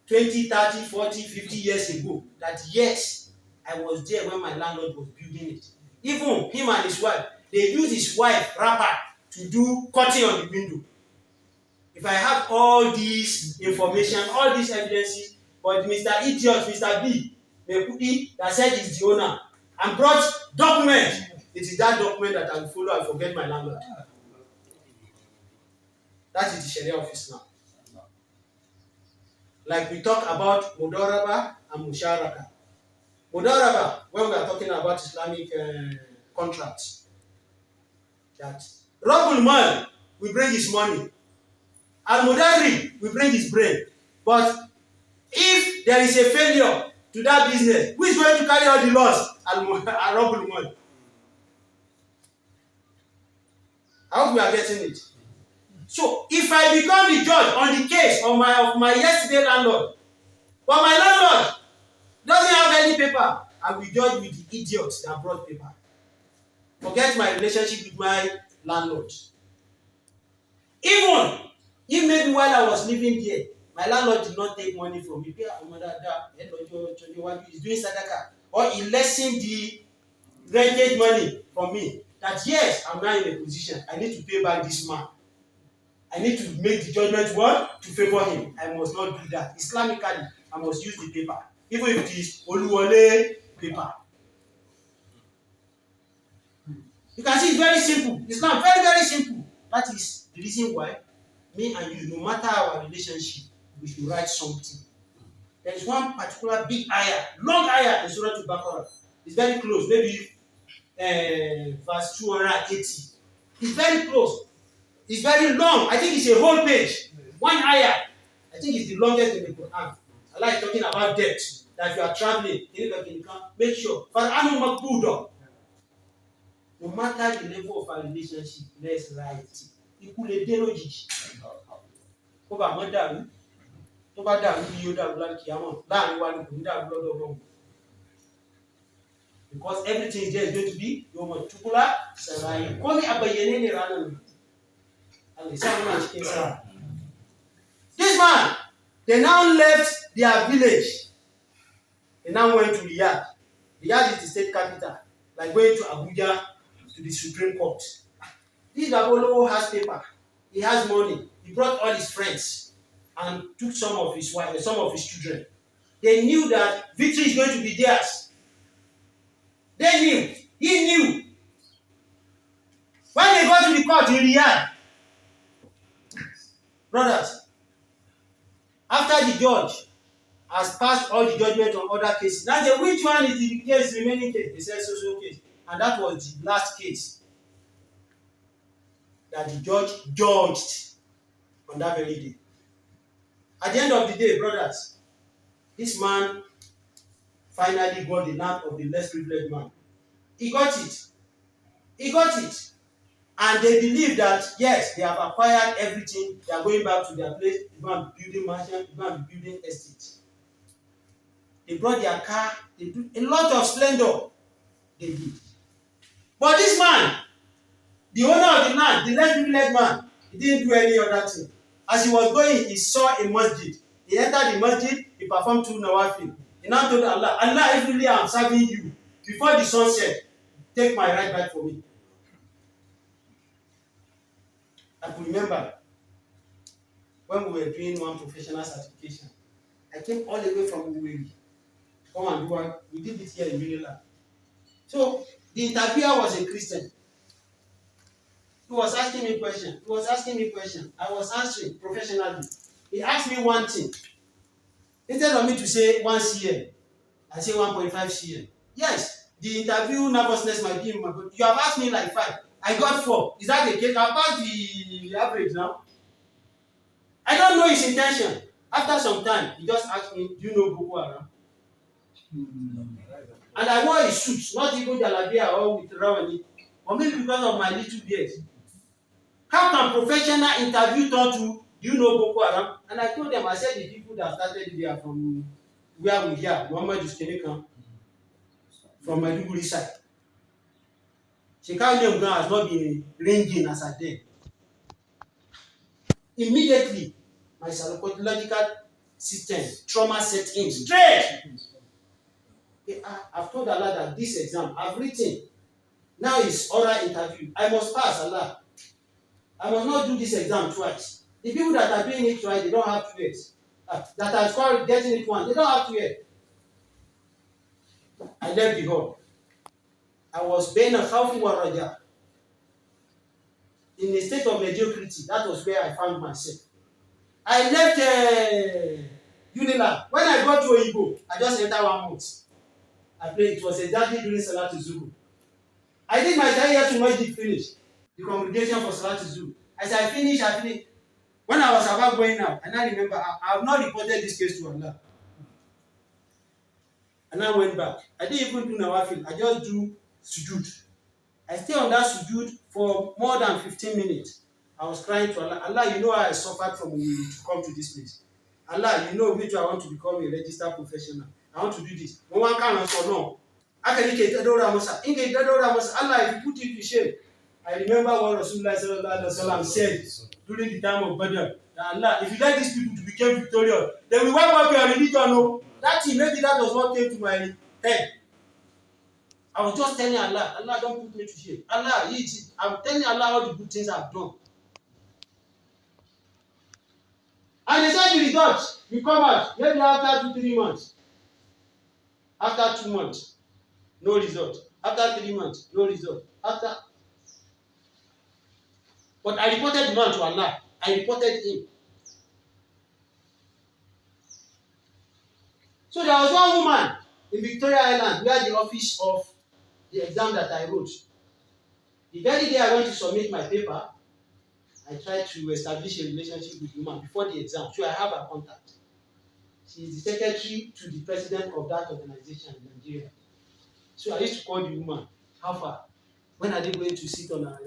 20, 30, 40, 50 years ago that yes, I was there when my landlord was building it. Even him and his wife, they use his wife wrapper to do cutting on the window. If I have all this information, all these evidences, but Mr. Idiot, Mr. B, Mekuti, that said he's the owner, and brought document, it is that document that I will follow and forget my landlord. That is the Sharia office now. Like we talk about Mudaraba and Musharaka. Mudaraba, when we are talking about Islamic contracts, that Rabbul Mal will bring his money, Al-Mudarri will bring his brain. But if there is a failure to that business, who is going to carry out the loss? Al-Rabbul Mal. I hope we are getting it. So if I become the judge on the case of my yesterday landlord, but my landlord doesn't have any paper, I will judge with the idiots that brought paper. Forget my relationship with my landlord. Even if maybe while I was living there, my landlord did not take money from me. He's doing sadaka, or he lessened the rented money from me. That yes, I'm now in a position. I need to pay back this man. I need to make the judgment what? To favor him. I must not do that. Islamically, I must use the paper. Even if it is Oluwole paper. You can see it's very simple. Islam, very, very simple. That is the reason why me and you, no matter our relationship, we should write something. There is one particular big ayah, long ayah in Surah Al-Baqarah. It's very close, maybe verse 280. It's very close. It's very long. I think it's a whole page. One ayah. I think it's the longest in the Quran. Allah is talking about debt. That if you are traveling, make sure. No matter the level of our relationship, let's write it. Because everything there is going to be this man, they now left their village. They now went to Riyadh. Riyadh is the state capital, like going to Abuja to the Supreme Court. This Babolo has paper. He has money. He brought all his friends and took some of his wife, some of his children. They knew that victory is going to be theirs. They knew. He knew. When they got to the court in Riyadh, brothers, after the judge has passed all the judgment on other cases, now they, which one is the case remaining case? They said so case. And that was the last case that the judge judged. on that very day. At the end of the day, brothers, this man finally got the land of the less privileged man. He got it. He got it. And they believe that, yes, they have acquired everything. They are going back to their place. They're going to be building mansion. They're going to be building estate. They brought their car. They do a lot of splendor. They did. But this man, the owner of the land, the less privileged man, he didn't do any other thing. As he was going, he saw a masjid. He entered the masjid. He performed 2 nawafil. He now told Allah, Allah, if really I am serving you, before the sun set, take my right back for me. I could remember when we were doing one professional certification. I came all the way from Uweri to come and do one. We did it here in Unilag. So the interviewer was a Christian. He was asking me questions. I was answering professionally. He asked me one thing. Instead of me to say 1 cm, I say 1.5 cm. Yes, the interview nervousness might be in my body. You have asked me like 5. I got 4. Is that the case? I passed the average now. I don't know his intention. After some time, he just asked me, do you know Boko Haram? And I wore a suit, not even Jalabia or with Rawani, or maybe because of my little beard. How can professional interview turn to, do you know Boko Haram? And I told them, I said the people that started there from where we hear, Muhammad Yuskenikan, from Maiduguri side. Shekau name has not been ringing as I did. Immediately, my psychological system, trauma set in straight. I've told Allah that this exam, I've written. Now it's oral interview. I must pass, Allah. I must not do this exam twice. The people that are doing it twice, they don't have to wait. That are scored getting it once, they don't have to wait. I left the hall. I was being a khawfi wa raja. In a state of mediocrity. That was where I found myself. I left Unilag. When I got to Oyibo, I just entered 1 month. I played. It was exactly during Salatu Zuhur. I did my 10 years to Masjid finish. The congregation for Salatu Zuhur. As I finished. When I was about going out, and I remember, I have not reported this case to Allah. And I went back. I didn't even do nawafil. I just do sujood. I stayed on that sujood for more than 15 minutes. I was crying to Allah. Allah, you know how I suffered from you to come to this place. Allah, you know me too. I want to become a registered professional. I want to do this. No one can answer no. Allah, if you put it to shame. I remember what Rasulullah sallallahu alaihi wasallam said during the time of Badr. Allah, if you like these people to become victorious, then we wipe up your religion. No, that thing, maybe that was what came to my head. I was just telling Allah, Allah, don't put me to shame. Allah, I'm telling Allah all the good things I've done. And they said the results, you come out, maybe after 2-3 months. After 2 months, no result. After 3 months, no result. But I reported the man to Allah. I reported him. So there was one woman in Victoria Island where the office of the exam that I wrote. The very day I went to submit my paper, I tried to establish a relationship with the woman before the exam. So I have her contact. She is the secretary to the president of that organization in Nigeria. So I used to call the woman. How far? When are they going to sit on her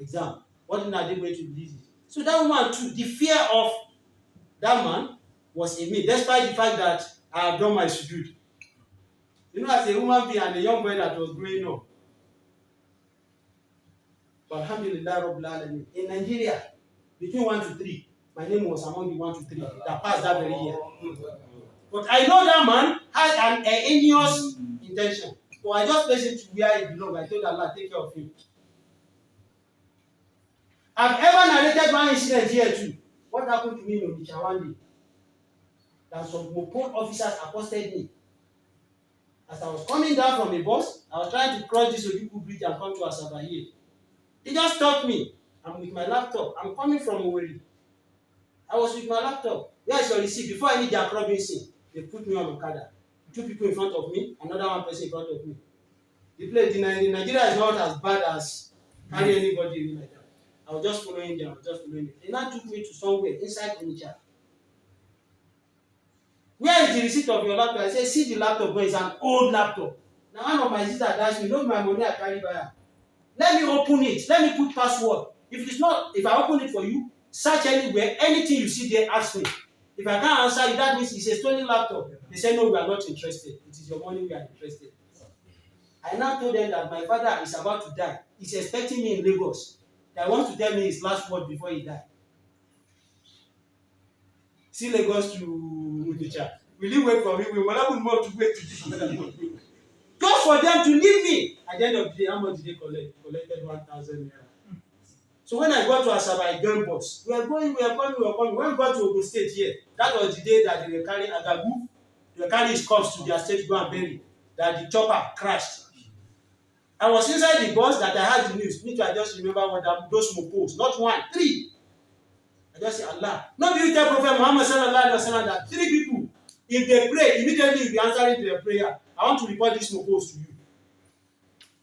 exam? What are they going to release it? So that woman too, the fear of that man was in me, despite the fact that I have done my sujood. You know, as a woman being and a young boy that was growing up. But alhamdulillah, Rabbil Alamin. In Nigeria, between 1 to 3, my name was among the 1 to 3 that passed that very year. But I know that man had an heinous intention. So I just placed him to where he belongs. I told Allah, take care of him. I've ever narrated one incident here too. What happened to me in Onitsha one day? That some Mopol officers accosted me. As I was coming down from the bus, I was trying to cross this Ojuku bridge and come to Asaba here. They just stopped me. I'm with my laptop. I'm coming from Uweri. I was with my laptop. Where's your receipt? Before any Jack Robinson, they put me on Okada. 2 people in front of me, another 1 person in front of me. The place in Nigeria is not as bad as carry anybody like that. I was just following them. They now took me to somewhere inside Onitsha. Where is the receipt of your laptop? I said, see the laptop, but it's an old laptop. Now one of my sisters asked me, no, my money I carry by her. Let me open it. Let me put password. If I open it for you, search anywhere, anything you see there, ask me. If I can't answer you, that means it's a stolen laptop. They say, no, we are not interested. It is your money we are interested. I now told them that my father is about to die. He's expecting me in Lagos. That wants to tell me his last word before he died. See Lagos to Onitsha. Will you wait for me? We will not to wait to this. Just for them to leave me. At the end of the day, how much did they collect? They collected 1,000 naira. So when I got to Asaba, I joined bus. We are coming. When we got to Ogun State here, that was the day that they were carrying Agabu. They were carrying his corpse to their state to go and bury. That the chopper crashed. I was inside the bus that I had the news. I just remember what those mopos, not one, 3. I just say Allah. No, you tell Prophet Muhammad sallallahu alaihi wasallam that 3 people, if they pray, immediately you'll be answering to their prayer. I want to report this mopos to you.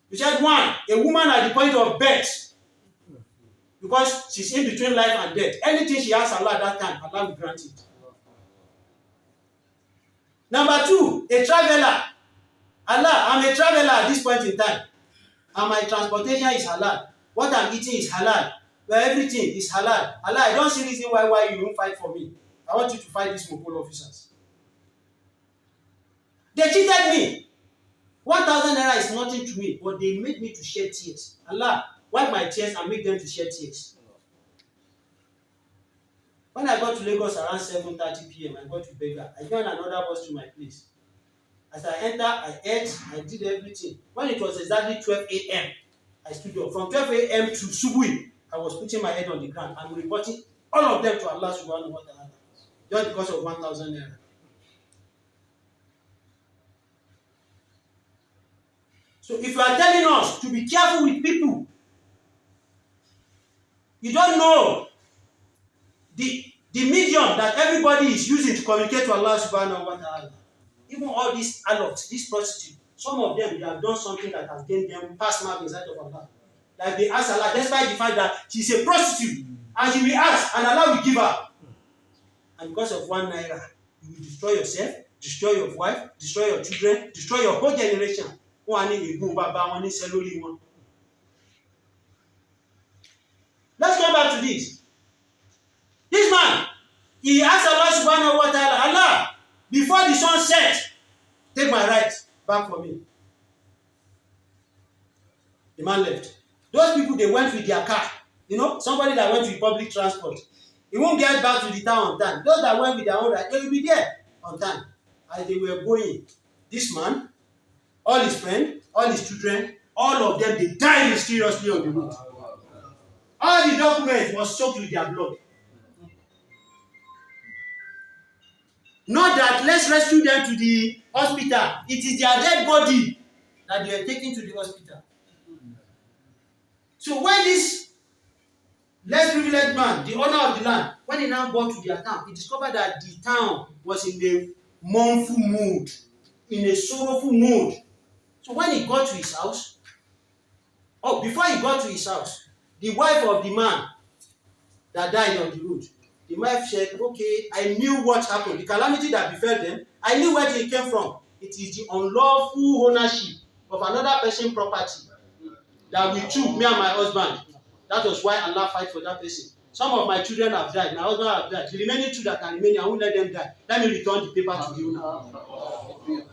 You said 1, a woman at the point of birth, because she's in between life and death. Anything she asks Allah at that time, Allah will grant it. Number 2, a traveler. Allah, I'm a traveler at this point in time. And my transportation is halal. What I'm eating is halal. Well, everything is halal. Allah, I don't see reason why you won't fight for me. I want you to fight these Mopol officers. They cheated me. 1,000 naira is nothing to me, but they made me to shed tears. Allah, wipe my tears and make them to shed tears. When I got to Lagos around 7:30 p.m., I got to Bega. I joined another bus to my place. As I entered, I ate, I did everything. When it was exactly 12 a.m., I stood up. From 12 a.m. to Subui, I was putting my head on the ground. I'm reporting all of them to Allah subhanahu wa ta'ala. Just because of 1,000 naira. So if you are telling us to be careful with people, you don't know the medium that everybody is using to communicate to Allah subhanahu wa ta'ala. Even all these adults, these prostitutes, some of them, they have done something that has gained them past mark in sight of Allah. Like they ask Allah, despite the fact that she's a prostitute, and she will ask, and Allah will give her. And because of 1 naira, you will destroy yourself, destroy your wife, destroy your children, destroy your whole generation. Let's go back to this. This man, he asked Allah subhanahu wa ta'ala, Allah, before the sun sets, take my right back for me. The man left. Those people, they went with their car. You know, somebody that went with public transport. He won't get back to the town on time. Those that went with their own right, they will be there on time. As they were going, this man, all his friends, all his children, all of them, they died mysteriously on the road. All the documents was soaked with their blood. Not that let's rescue them to the hospital. It is their dead body that they are taken to the hospital. So when this less privileged man, the owner of the land, when he now got to their town, he discovered that the town was in a mournful mood, in a sorrowful mood. So when he got to his house, before he got to his house, the wife of the man that died on the road, the wife said, okay, I knew what happened. The calamity that befell them, I knew where it came from. It is the unlawful ownership of another person's property that we took, me and my husband. That was why Allah fight for that person. Some of my children have died. My husband have died. The remaining 2 that can remain, I won't let them die. Let me return the paper to the owner.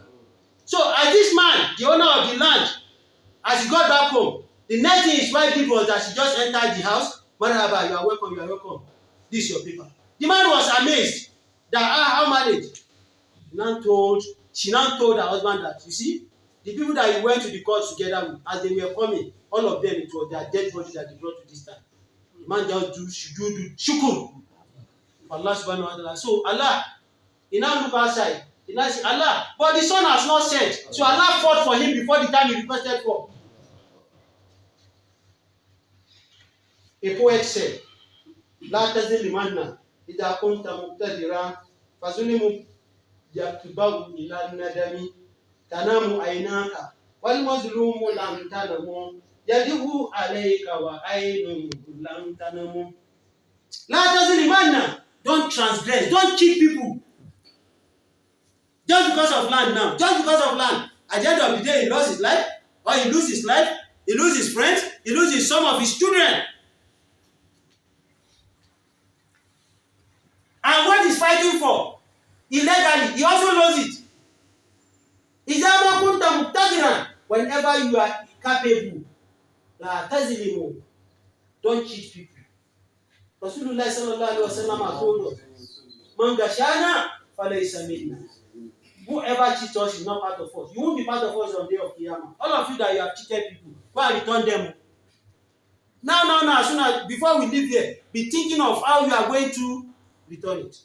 So as this man, the owner of the land, as he got back home, the next thing his wife did was that she just entered the house. Marhaba, you are welcome, you are welcome. This is your paper. The man was amazed that how married? She now told her husband that, you see, the people that you went to the court together with, as they were coming, all of them, it was their dead body that they brought to this time. The man just do shukr. Allah subhanahu wa ta'ala. So Allah, he now look outside. He now say, Allah, but the sun has not set. So Allah fought for him before the time he requested for. A poet said, La tazil limanna, idha kunta muqtadira, fazulimu yakbahu ila nadami, tanamu aynaka, wal mazlumu lam tanamu, Yadibu alayka wa aynun lam tanamu. La tazlimanna. Don't transgress. Don't cheat people. Just because of land now. Just because of land. At the end of the day, he lost his life. Or he loses his life. He loses his friends. He loses some of his children. And what he's fighting for, illegally, he also loses it. Whenever you are capable, la tazlimu. Don't cheat people. Rasulullah sallallahu alaihi wasallam told us, "Man gashana falaysa minna." Whoever cheats us is not part of us. You won't be part of us on the day of Qiyamah. All of you that you have cheated people, go and return them. Now, as soon as before we leave here, be thinking of how you are going to return it.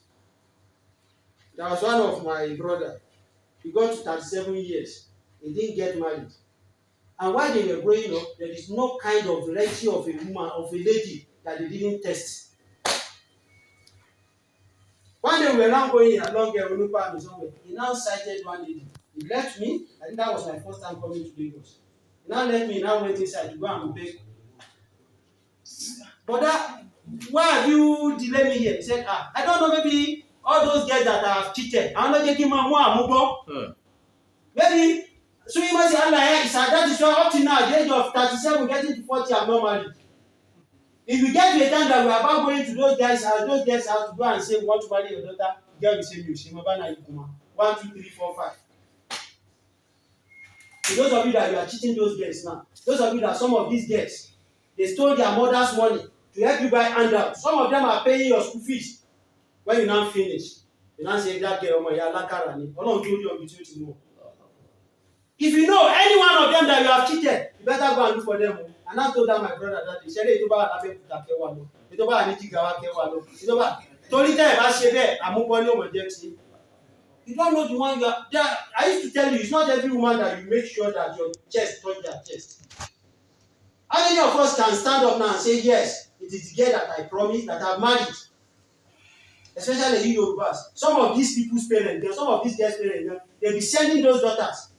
There was one of my brother. He got to 37 years. He didn't get married. And while they were growing up, there is no kind of variety of a woman, of a lady that they didn't test. One day we were now going along Unupa and somewhere. He now sighted one lady. He left me. I think that was my first time coming to Lagos. He now left me. He now went inside to go and beg. But why have you delayed me here? He said, I don't know, maybe all those girls that have cheated. I'm not getting my more. Maybe, so you must say, Allah, that is why up to now, at the age of 37, getting to 40, I'm not married. If you get to a time that we are about going to those guys' house to go and say, we want to marry your daughter, the girl will say, you 1, 2, 3, 4, 5. So those of you that you are cheating those girls now, those of you that some of these girls, they stole their mother's money to help you buy handouts. Some of them are paying your school fees. When you now finish, you now say, that girl, if you know any one of them that you have cheated, you better go and look for them. And I told that my brother that he said, you don't know the one you are. I used to tell you, it's not every woman that you make sure that your chest touch their chest. How many of us can stand up now and say, yes, it is the girl that I promised that I've married? Especially you Yorubas. Some of these people's parents, some of these girls' parents, they'll be sending those daughters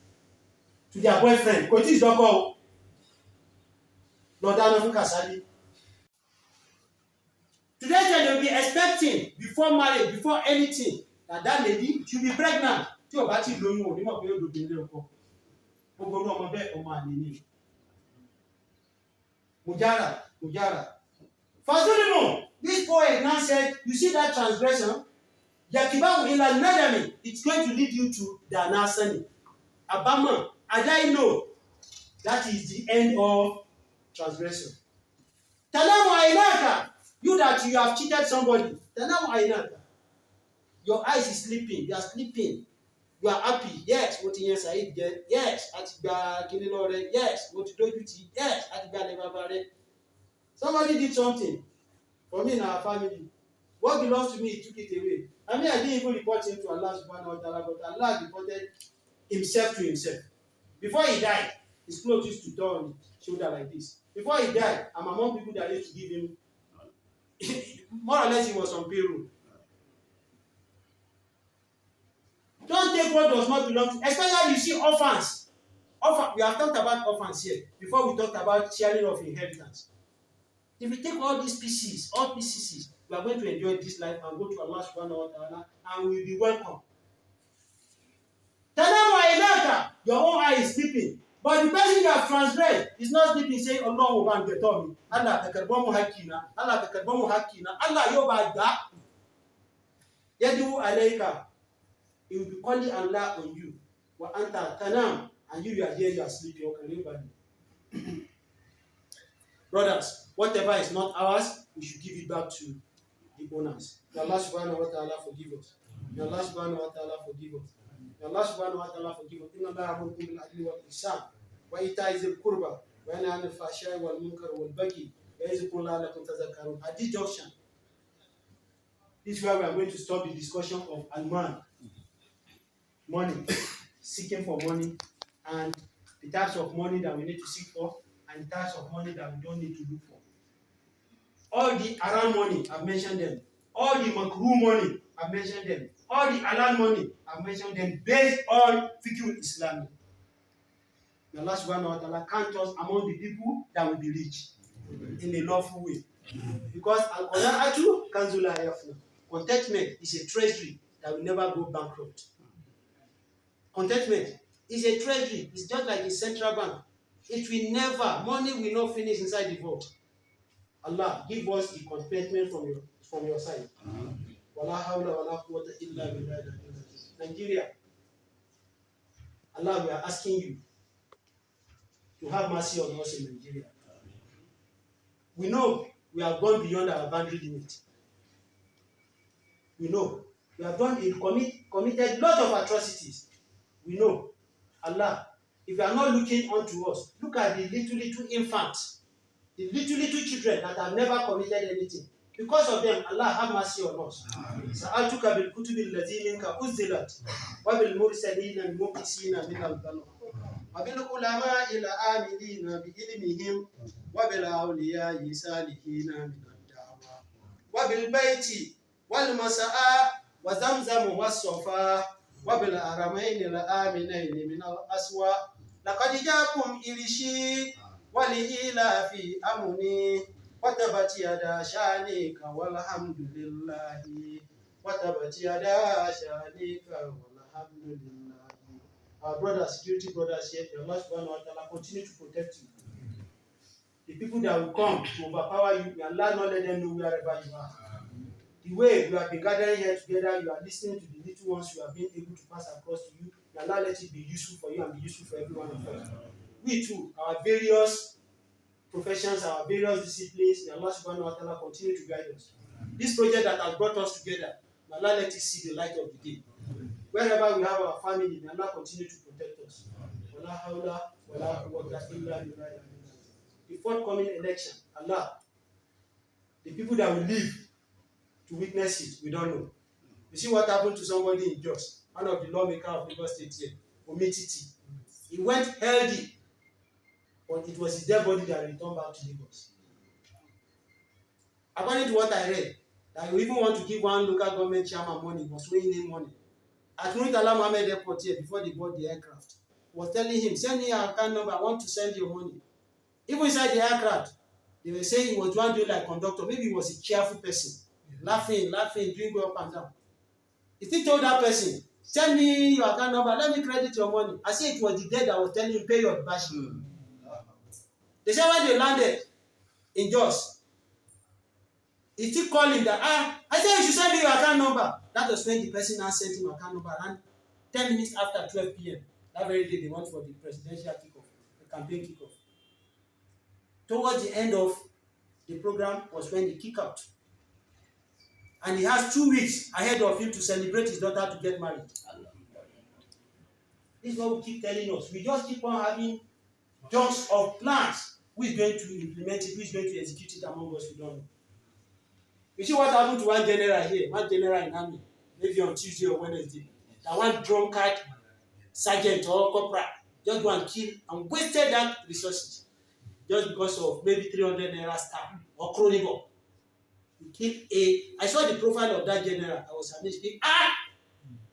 to their boyfriend. Today's time they'll be expecting before marriage, before anything, that lady should be pregnant. Mujara. Fazulimu, this poet now said, you see that transgression? Yakibahu ila nadami, it's going to lead you to the anasani. Abama, and I know that is the end of transgression. Tanamu ainaka, you that you have cheated somebody. Tanamu ainaka. Your eyes is sleeping, you are sleeping. You are happy, yes. What in Said get, yes. Atiba Kinilore, yes. What do you see, yes. Atiba Lebabare. Somebody did something for me in our family. What belongs to me, he took it away. I mean, I didn't even report him to Allah subhanahu wa ta'ala, but Allah reported himself to himself. Before he died, his clothes used to turn on his shoulder like this. Before he died, I'm among people that used to give him, more or less he was on payroll. Don't take what does not belong to, especially you see orphans. We have talked about orphans here before we talked about sharing of inheritance. If we take all pieces, we are going to enjoy this life and go to Allah subhanahu wa ta'ala and we will be welcome. Tanamu ainaka, your own eye is sleeping. But the person you have transgressed is not sleeping saying, Allah will ban get on me. Allah takarbamu hakina. Allah yobada. Yadu alayka. He will be calling Allah on you. Wa anta tanam. And you are here, you are sleeping. Brothers, whatever is not ours, we should give it back to the owners. May Allah subhanahu wa ta'ala forgive us. May Allah subhanahu wa ta'ala forgive us. May Allah subhanahu wa ta'ala forgive us. Inna Allah ya'muru bil adli wal ihsan wa ita'i dhil qurba wa yanha 'anil fahsha'i wal munkar wal baghi ya'izukum la'allakum tadhakkarun. At this junction, this is where we are going to stop the discussion of al-mal, money, seeking for money, and the types of money that we need to seek for, and the types of money that we don't need to look for. All the haram money, I've mentioned them. All the makruh money, I've mentioned them. All the halal money, I've mentioned them based on fiqh Islamic. Allah subhanahu wa ta'ala count us among the people that will be rich in a lawful way. Because al-qana'atu kanzul la yafna. Contentment is a treasury that will never go bankrupt. Contentment is a treasury. It's just like a central bank. It will never, money will not finish inside the vault. Allah, give us the contentment from your side. Wala hawla wala quwwata illa billah. Nigeria, Allah, we are asking you to have mercy on us in Nigeria. We know we have gone beyond our boundary limit. We know we have committed lots of atrocities. We know. Allah, if you are not looking unto us, look at the little infants, the little children that have never committed anything. Because of them, Allah have mercy on us. Sa'altuka bil kutubi allati minka uzzilat wa bil mursalin al muqsina min al balagh wa bil ulama ila amilina bi ilmihim wa bil awliya salihina min ad da'wa wa bil baiti wal masa'a wa zamzam was safa wa bil aramain al aminain min al aswa laqad ja'akum ilishi wa li ila fi amuni وتبت يدا شانك والحمد لله وتبت يدا شانك والحمد لله. Our brothers, security brothers here, Allah subhanahu wa ta'ala continue to protect you. The people that will come to overpower you, may Allah not let them know wherever you are. The way you have been gathering here together, you are listening to the little ones you have been able to pass across to you. May Allah let it be useful for you and be useful for every one of us. We too, our various professions, our various disciplines, may Allah subhanahu wa ta'ala continue to guide us. This project that has brought us together, may Allah let it see the light of the day. Wherever we have our family, may Allah continue to protect us. Wala hawla wala quwwata illa billah. The forthcoming election, Allah, the people that will live to witness it, we don't know. You see what happened to somebody in Jos, one of the lawmakers of Lagos State here, Omititi. He went healthy, but it was his dead body that returned back to Lagos. According to what I read, that you even want to give one local government chairman money, was owing him money. At Murtala Mohammed Airport here, before they bought the aircraft, was telling him, send me your account number, I want to send your money. Even inside the aircraft, they were saying he was one doing like conductor. Maybe he was a cheerful person, laughing, doing go up and down. He still told that person, send me your account number, let me credit your money. I say it was the dead that was telling him, pay your bashi. They said when they landed in Jos, he still calling that, I said you should send me your account number. That was when the person now sent him account number, and 10 minutes after 12 p.m. that very day they went for the presidential kickoff, the campaign kickoff. Towards the end of the program was when he kicked out. And he has 2 weeks ahead of him to celebrate his daughter to get married. This is what we keep telling us. We just keep on having tons of plans. Who is going to implement it? Who is going to execute it among us? We don't know. You see what happened to one general here, one general in army, maybe on Tuesday or Wednesday. That one drunkard sergeant or corporal just go and kill and wasted that resources just because of maybe 300 naira star or chronicle. He killed I saw the profile of that general. I was amazed. You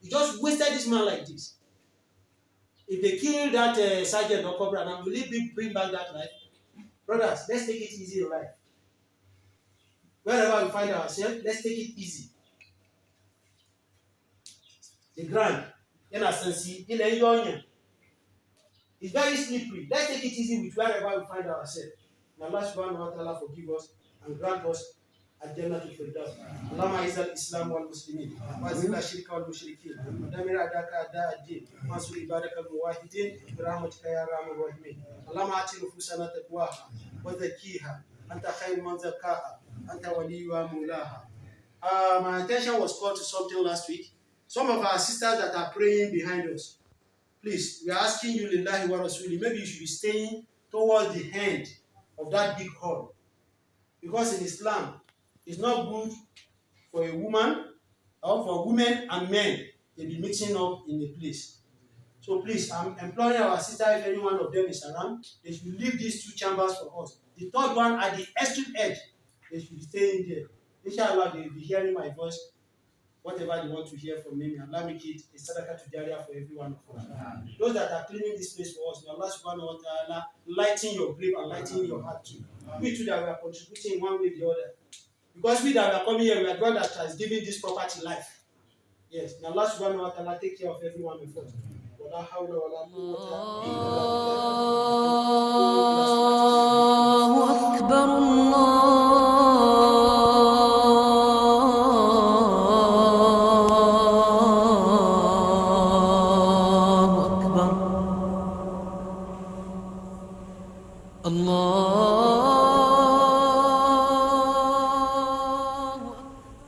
just wasted this man like this. If they kill that sergeant or corporal, now will it bring back that life? Brothers, let's take it easy in life. Wherever we find ourselves, let's take it easy. The ground, it's very slippery. Let's take it easy with wherever we find ourselves. May Allah subhanahu wa ta'ala forgive us and grant us الجنة في الفردوس. اللهم اعز الاسلام والمسلمين واذل الشرك والمشركين ودمر اعداءك اعداء الدين وانصر عبادك الموحدين برحمتك يا ارحم الراحمين. اللهم ات نفوسنا تقواها وزكيها انت خير من زكاها انت ولي ومولاها. My attention was called to something last week. Some of our sisters that are praying behind us, please, we are asking you, lillahi wa rasuli, maybe you should be staying towards the end of that big hall, because in Islam, it's not good for a woman or for women and men to be mixing up in a place. So please, I'm imploring our sister, if any one of them is around, they should leave these 2 chambers for us. The third one at the extreme edge, they should be staying there. Inshallah, they will be hearing my voice whatever they want to hear from me, may Allah make it a sadaqah to jariyah for everyone of us. Those that are cleaning this place for us, may Allah subhanahu wa ta'ala lighten your grave and lighten your heart too. We too that we are contributing in one way or the other. Because we that we are coming here, we are the one that has given this property life. Yes, may Allah subhanahu wa ta'ala take care of everyone of us. ولا حول ولا قوة إلا الله أكبر الله أكبر الله